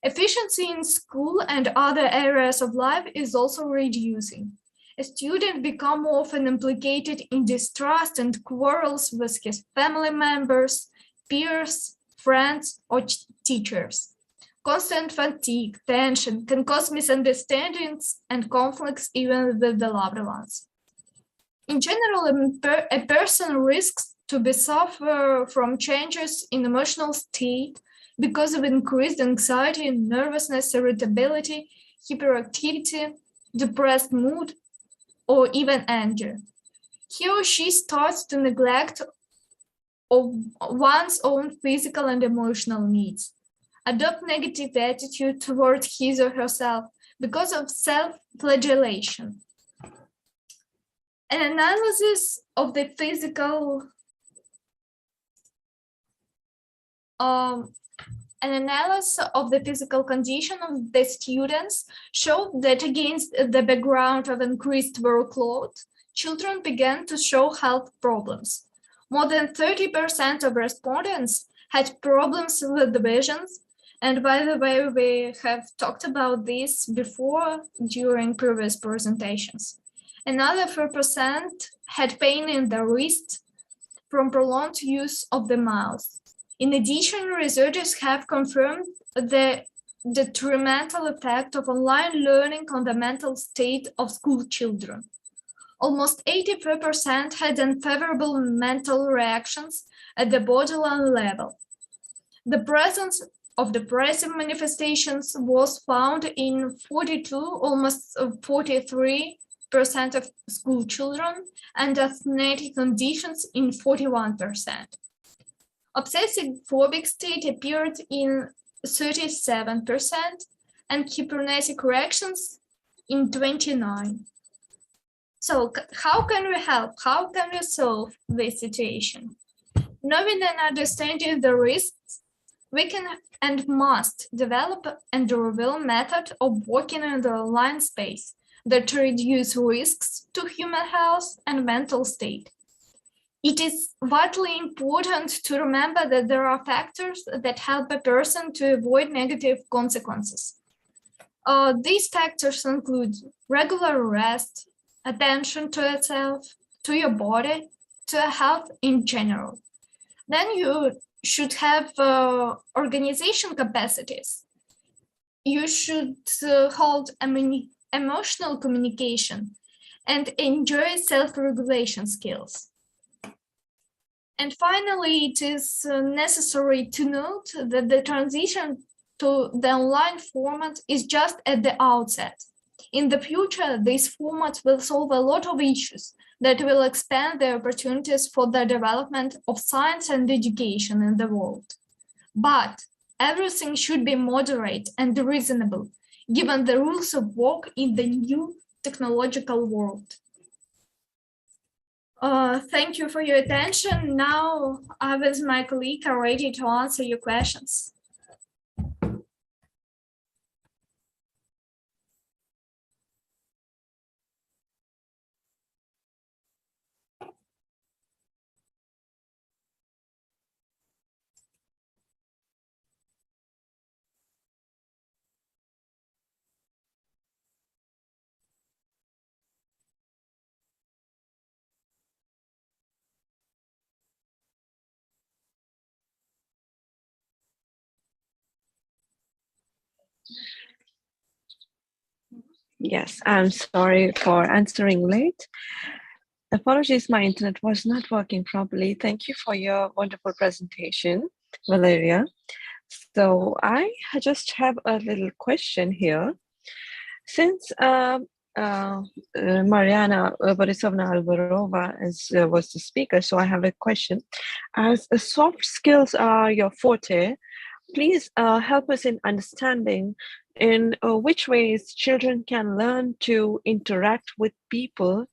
Efficiency in school and other areas of life is also reducing. A student becomes often implicated in distrust and quarrels with his family members, peers, friends, or teachers. Constant fatigue, tension can cause misunderstandings and conflicts even with the loved ones. In general, a person risks to be suffer from changes in emotional state because of increased anxiety, nervousness, irritability, hyperactivity, depressed mood, or even anger. He or she starts to neglect of one's own physical and emotional needs, adopt negative attitude toward his or herself because of self-flagellation. An analysis of the physical condition of the students showed that against the background of increased workload, children began to show health problems. More than 30% of respondents had problems with the visions. And by the way, we have talked about this before during previous presentations. Another 4% had pain in the wrist from prolonged use of the mouse. In addition, researchers have confirmed the detrimental effect of online learning on the mental state of school children. Almost 84% had unfavorable mental reactions at the borderline level. The presence of depressive manifestations was found in 42, almost 43% of school children, and asthmatic conditions in 41%. Obsessive phobic state appeared in 37%, and hypernetic reactions in 29%. So how can we help? How can we solve this situation? Knowing and understanding the risks, we can and must develop and reveal method of working in the online space that reduce risks to human health and mental state. It is vitally important to remember that there are factors that help a person to avoid negative consequences. These factors include regular rest, attention to yourself, to your body, to health in general. Then you should have organization capacities. You should hold emotional communication and enjoy self-regulation skills. And finally, it is necessary to note that the transition to the online format is just at the outset. In the future, this format will solve a lot of issues that will expand the opportunities for the development of science and education in the world. But everything should be moderate and reasonable, given the rules of work in the new technological world. Thank you for your attention. Now I, with my colleague, are ready to answer your questions. Yes, I'm sorry for answering late. Apologies, my internet was not working properly. Thank you for your wonderful presentation, Valeria. So I just have a little question here. Since Mariana Borisovna Alvarova was the speaker, so I have a question. As soft skills are your forte, please help us in understanding in which ways children can learn to interact with people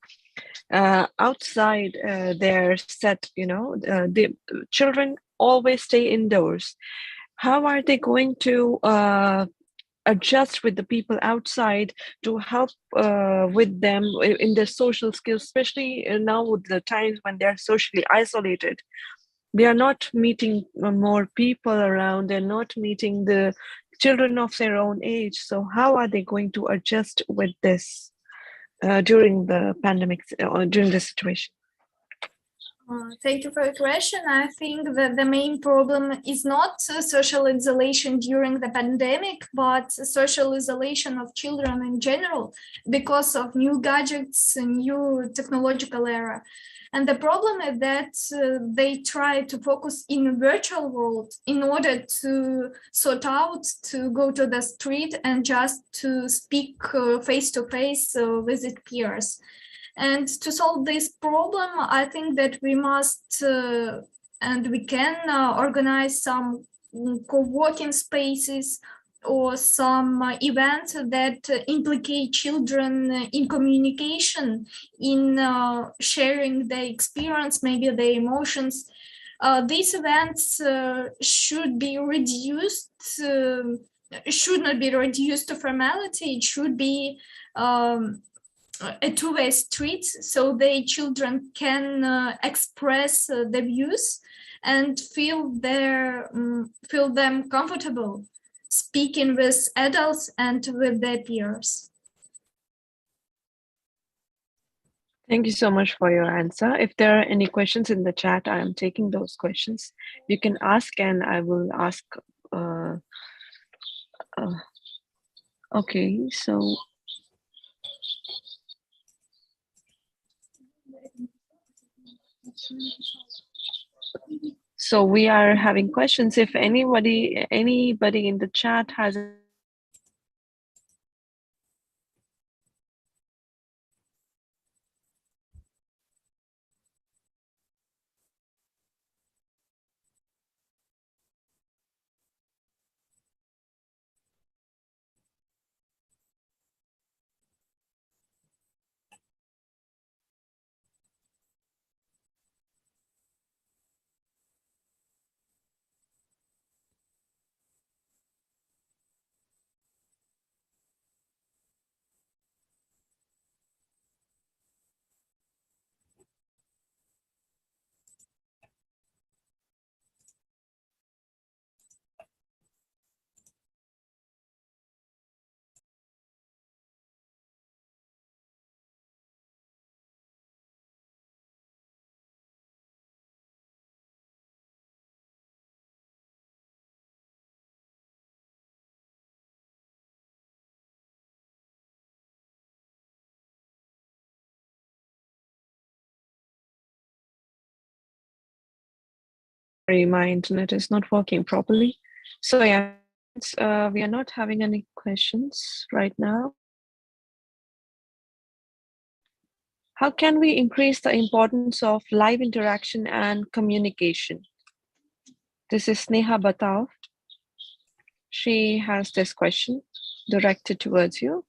outside their set, the children always stay indoors. How are they going to adjust with the people outside to help with them in their social skills, especially now with the times when they're socially isolated. They are not meeting more people around, they're not meeting the children of their own age. So how are they going to adjust with this during the pandemic, during the situation? Thank you for your question. I think that the main problem is not social isolation during the pandemic, but social isolation of children in general because of new gadgets and new technological era. And the problem is that they try to focus in a virtual world in order to sort out, to go to the street and just to speak face to face with peers. And to solve this problem, I think that we must and we can organize some co-working spaces or some events that implicate children in communication, in sharing their experience, maybe their emotions. These events should be reduced, should not be reduced to formality. It should be a two-way street, so the children can express their views and feel them comfortable speaking with adults and with their peers. Thank you so much for your answer. If there are any questions in the chat, I am taking those questions. You can ask and I will ask. Okay, so we are having questions. If anybody in the chat has my internet is not working properly. So yeah, we are not having any questions right now. How can we increase the importance of live interaction and communication? This is Sneha Batao. She has this question directed towards you.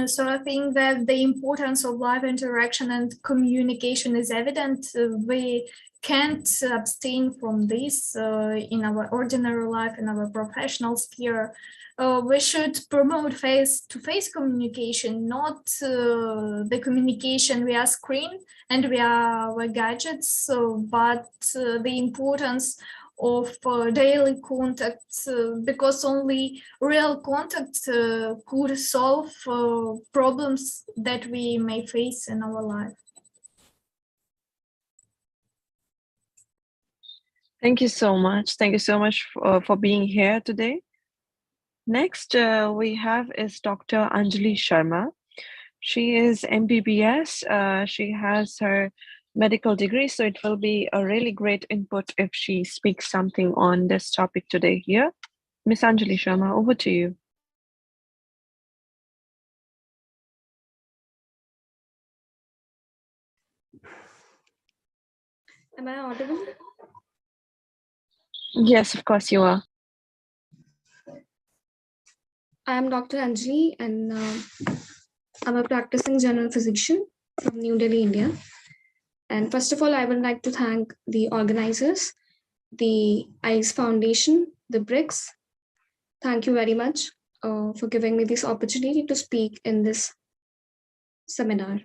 So I think that the importance of live interaction and communication is evident. We can't abstain from this in our ordinary life, in our professional sphere. We should promote face-to-face communication, not the communication via screen and via our gadgets, but the importance of daily contact, because only real contact could solve problems that we may face in our life. Thank you so much. Thank you so much for being here today. Next we have is Dr. Anjali Sharma. She is MBBS. She has her medical degree, so it will be a really great input if she speaks something on this topic today here. Miss Anjali Sharma, over to you. Am I audible? Yes, of course you are. I am Dr. Anjali, and I'm a practicing general physician from New Delhi, India. And first of all, I would like to thank the organizers, the ICE Foundation, the BRICS, Thank you very much for giving me this opportunity to speak in this seminar.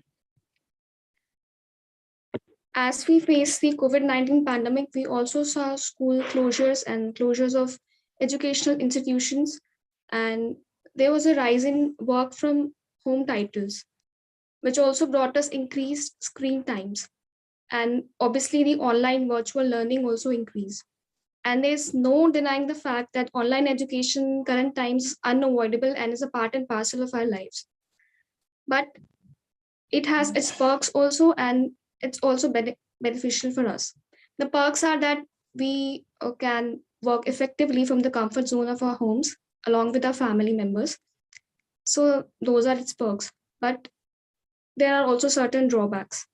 As we face the COVID-19 pandemic, we also saw school closures and closures of educational institutions, and there was a rise in work from home titles, which also brought us increased screen times. And obviously, the online virtual learning also increased. And there's no denying the fact that online education current times is unavoidable and is a part and parcel of our lives. But it has its perks also, and it's also beneficial for us. The perks are that we can work effectively from the comfort zone of our homes along with our family members. So those are its perks. But there are also certain drawbacks.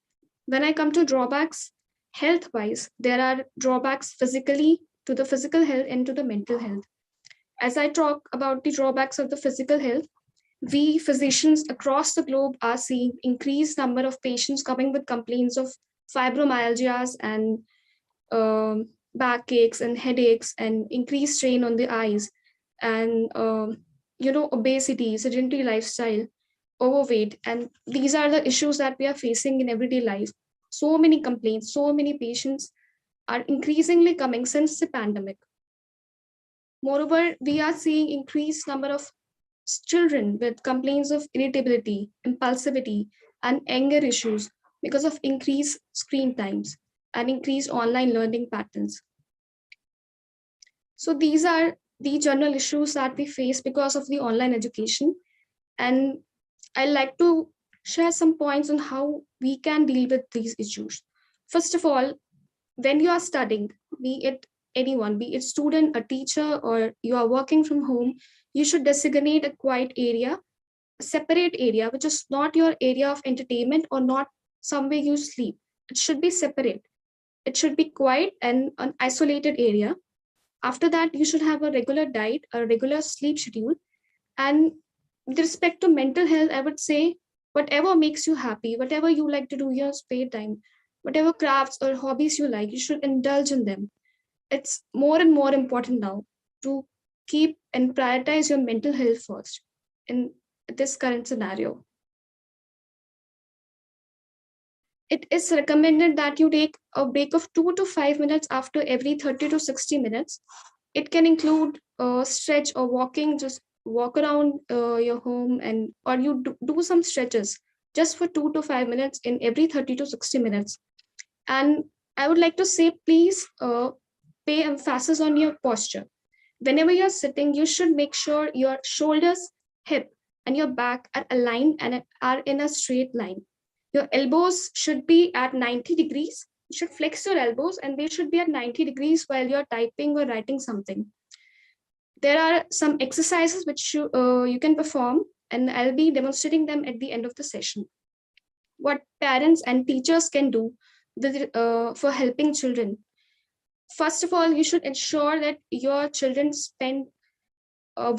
When I come to drawbacks, health wise, there are drawbacks physically to the physical health and to the mental health. As I talk about the drawbacks of the physical health, we physicians across the globe are seeing increased number of patients coming with complaints of fibromyalgias and backaches and headaches and increased strain on the eyes and obesity, sedentary lifestyle, overweight, and these are the issues that we are facing in everyday life. So many complaints, so many patients are increasingly coming since the pandemic. Moreover, we are seeing increased number of children with complaints of irritability, impulsivity, and anger issues because of increased screen times and increased online learning patterns. So these are the general issues that we face because of the online education. And I'd like to share some points on how we can deal with these issues. First of all, when you are studying, be it anyone, be it student, a teacher, or you are working from home, you should designate a quiet area, a separate area, which is not your area of entertainment or not somewhere you sleep. It should be separate. It should be quiet and an isolated area. After that, you should have a regular diet, a regular sleep schedule. And with respect to mental health, I would say whatever makes you happy, whatever you like to do in your spare time, whatever crafts or hobbies you like, you should indulge in them. It's more and more important now to keep and prioritize your mental health first in this current scenario. It is recommended that you take a break of 2 to 5 minutes after every 30 to 60 minutes. It can include stretch or walking, just walk around your home and or you do some stretches just for 2 to 5 minutes in every 30 to 60 minutes. And I would like to say, please pay emphasis on your posture. Whenever you're sitting, you should make sure your shoulders, hip, and your back are aligned and are in a straight line. Your elbows should be at 90 degrees. You should flex your elbows and they should be at 90 degrees while you're typing or writing something. There are some exercises which you can perform, and I'll be demonstrating them at the end of the session. What parents and teachers can do for helping children. First of all, you should ensure that your children spend 1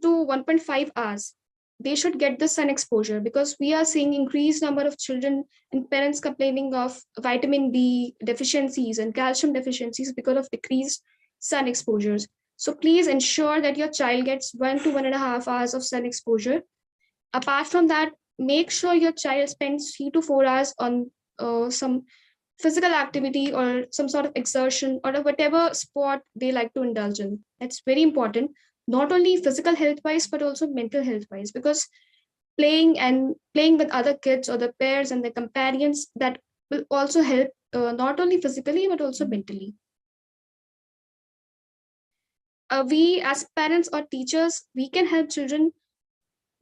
to 1.5 hours. They should get the sun exposure because we are seeing increased number of children and parents complaining of vitamin D deficiencies and calcium deficiencies because of decreased sun exposures. So please ensure that your child gets 1 to 1.5 hours of sun exposure. Apart from that, make sure your child spends 3 to 4 hours on some physical activity or some sort of exertion or whatever sport they like to indulge in. That's very important, not only physical health wise, but also mental health wise, because playing with other kids or the peers and the companions, that will also help not only physically, but also mentally. We as parents or teachers, we can help children.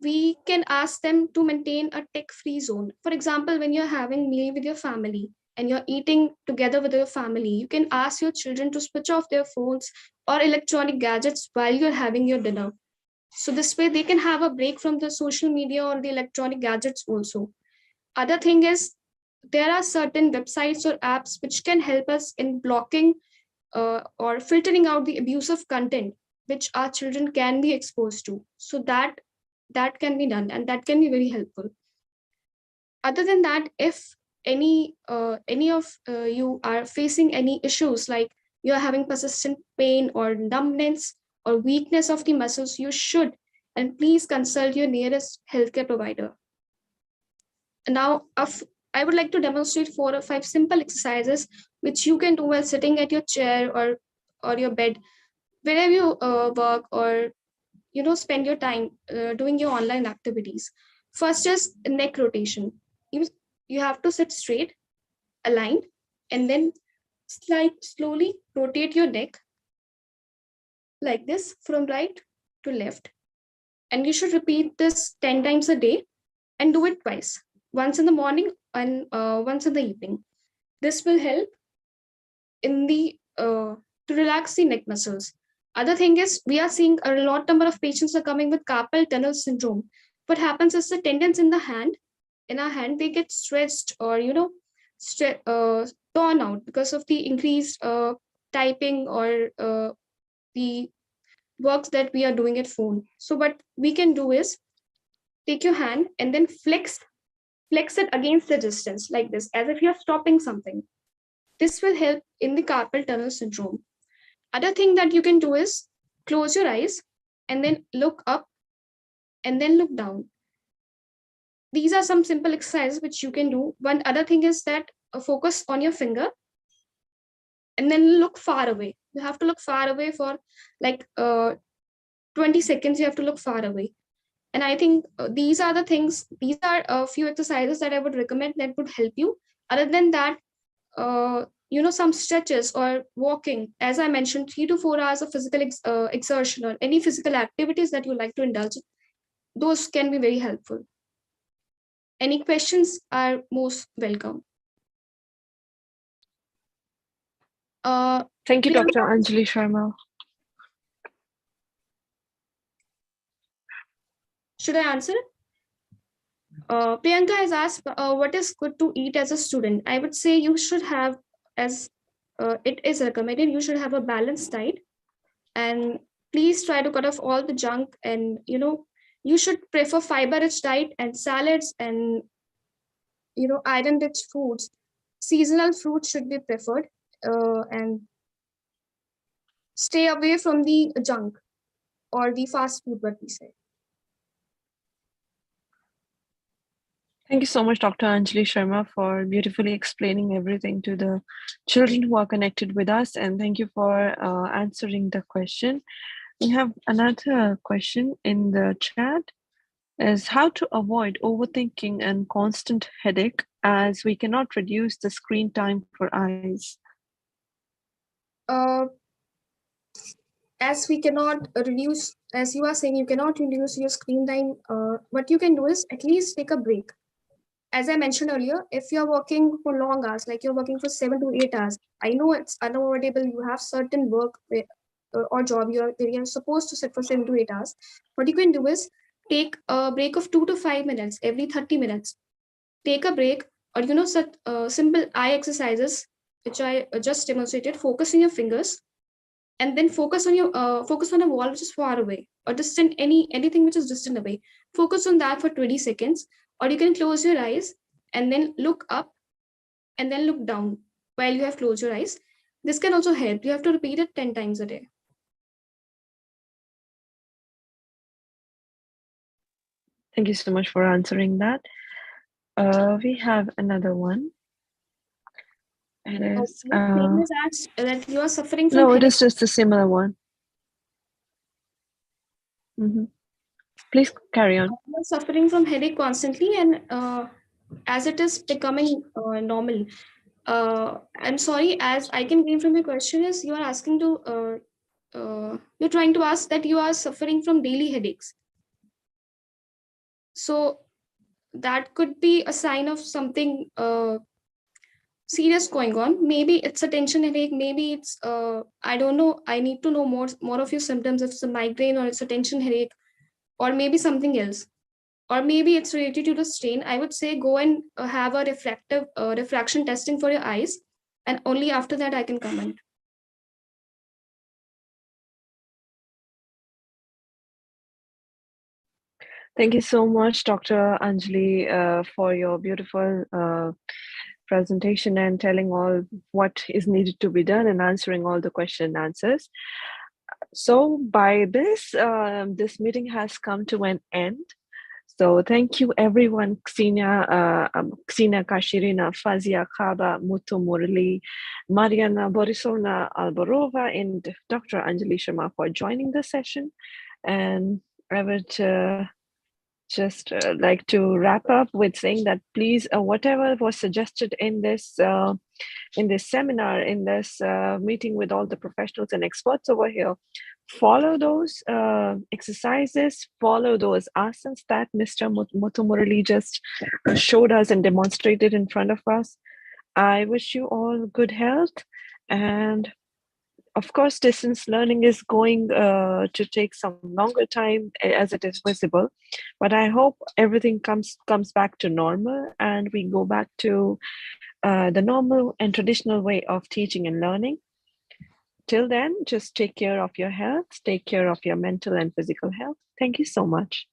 We can ask them to maintain a tech-free zone. For example, when you're having meal with your family and you're eating together with your family, you can ask your children to switch off their phones or electronic gadgets while you're having your dinner. So this way they can have a break from the social media or the electronic gadgets also. Other thing is, there are certain websites or apps which can help us in blocking or filtering out the abusive content which our children can be exposed to. So that can be done, and that can be very helpful. Other than that, if any of you are facing any issues like you're having persistent pain or numbness or weakness of the muscles, you should and please consult your nearest healthcare provider. Now, I would like to demonstrate 4 or 5 simple exercises which you can do while sitting at your chair or your bed, wherever you work or spend your time doing your online activities. First is neck rotation. You have to sit straight, aligned, and then slowly rotate your neck like this from right to left. And you should repeat this 10 times a day and do it twice, once in the morning and once in the evening. This will help in the to relax the neck muscles. Other thing is, we are seeing a lot number of patients are coming with carpal tunnel syndrome. What happens is the tendons in our hand, they get stretched or torn out because of the increased typing or the works that we are doing at phone. So what we can do is take your hand and then flex it against the distance like this, as if you're stopping something. This will help in the carpal tunnel syndrome. Other thing that you can do is close your eyes and then look up and then look down. These are some simple exercises which you can do. One other thing is that focus on your finger and then look far away. You have to look far away for like 20 seconds. You have to look far away. And I think these are a few exercises that I would recommend that would help you. Other than that, some stretches or walking, as I mentioned, 3 to 4 hours of physical exertion or any physical activities that you like to indulge in, those can be very helpful. Any questions are most welcome. Thank you, Dr. Anjali Sharma. Should I answer? Priyanka has asked, what is good to eat as a student? I would say you should have, as it is recommended, you should have a balanced diet, and please try to cut off all the junk, and you should prefer fiber-rich diet and salads and iron-rich foods. Seasonal fruits should be preferred, and stay away from the junk or the fast food, what we say. Thank you so much, Dr. Anjali Sharma, for beautifully explaining everything to the children who are connected with us. And thank you for answering the question. We have another question in the chat, is how to avoid overthinking and constant headache as we cannot reduce the screen time for eyes. As we cannot reduce, as you are saying, you cannot reduce your screen time. What you can do is at least take a break. As I mentioned earlier, if you're working for long hours, like you're working for 7 to 8 hours, I know it's unavoidable. You have certain work or job where you're supposed to sit for 7 to 8 hours. What you can do is take a break of 2 to 5 minutes every 30 minutes. Take a break, or set simple eye exercises, which I just demonstrated. Focus on your fingers, and then focus on a wall which is far away or distant, anything which is distant away. Focus on that for 20 seconds. Or you can close your eyes and then look up and then look down while you have closed your eyes. This can also help. You have to repeat it 10 times a day. Thank you so much for answering that. We have another one. It is asked that you are suffering from no, headache. it is just a similar one. Please carry on. You're suffering from headache constantly, and as it is becoming normal. I'm sorry, as I can gain from your question is you are asking to you're trying to ask that you are suffering from daily headaches. So that could be a sign of something serious going on. Maybe it's a tension headache. Maybe it's I don't know. I need to know more of your symptoms. If it's a migraine or it's a tension headache, or maybe something else, or maybe it's related to the strain. I would say go and have a refraction testing for your eyes, and only after that I can comment. Thank you so much, Dr. Anjali, for your beautiful presentation and telling all what is needed to be done and answering all the question and answers. So by this, this meeting has come to an end. So thank you everyone, Ksenia Kashirina, Fazia Khaba, Mutu Murli, Mariana Borisovna Alborova, and Dr. Anjali Sharma for joining the session. And I would just like to wrap up with saying that please, whatever was suggested in this seminar, in this meeting with all the professionals and experts over here, follow those exercises, follow those asanas that Mr. Murali just showed us and demonstrated in front of us. I wish you all good health, and of course, distance learning is going to take some longer time as it is visible, but I hope everything comes back to normal and we go back to the normal and traditional way of teaching and learning. Till then, just take care of your health, take care of your mental and physical health. Thank you so much.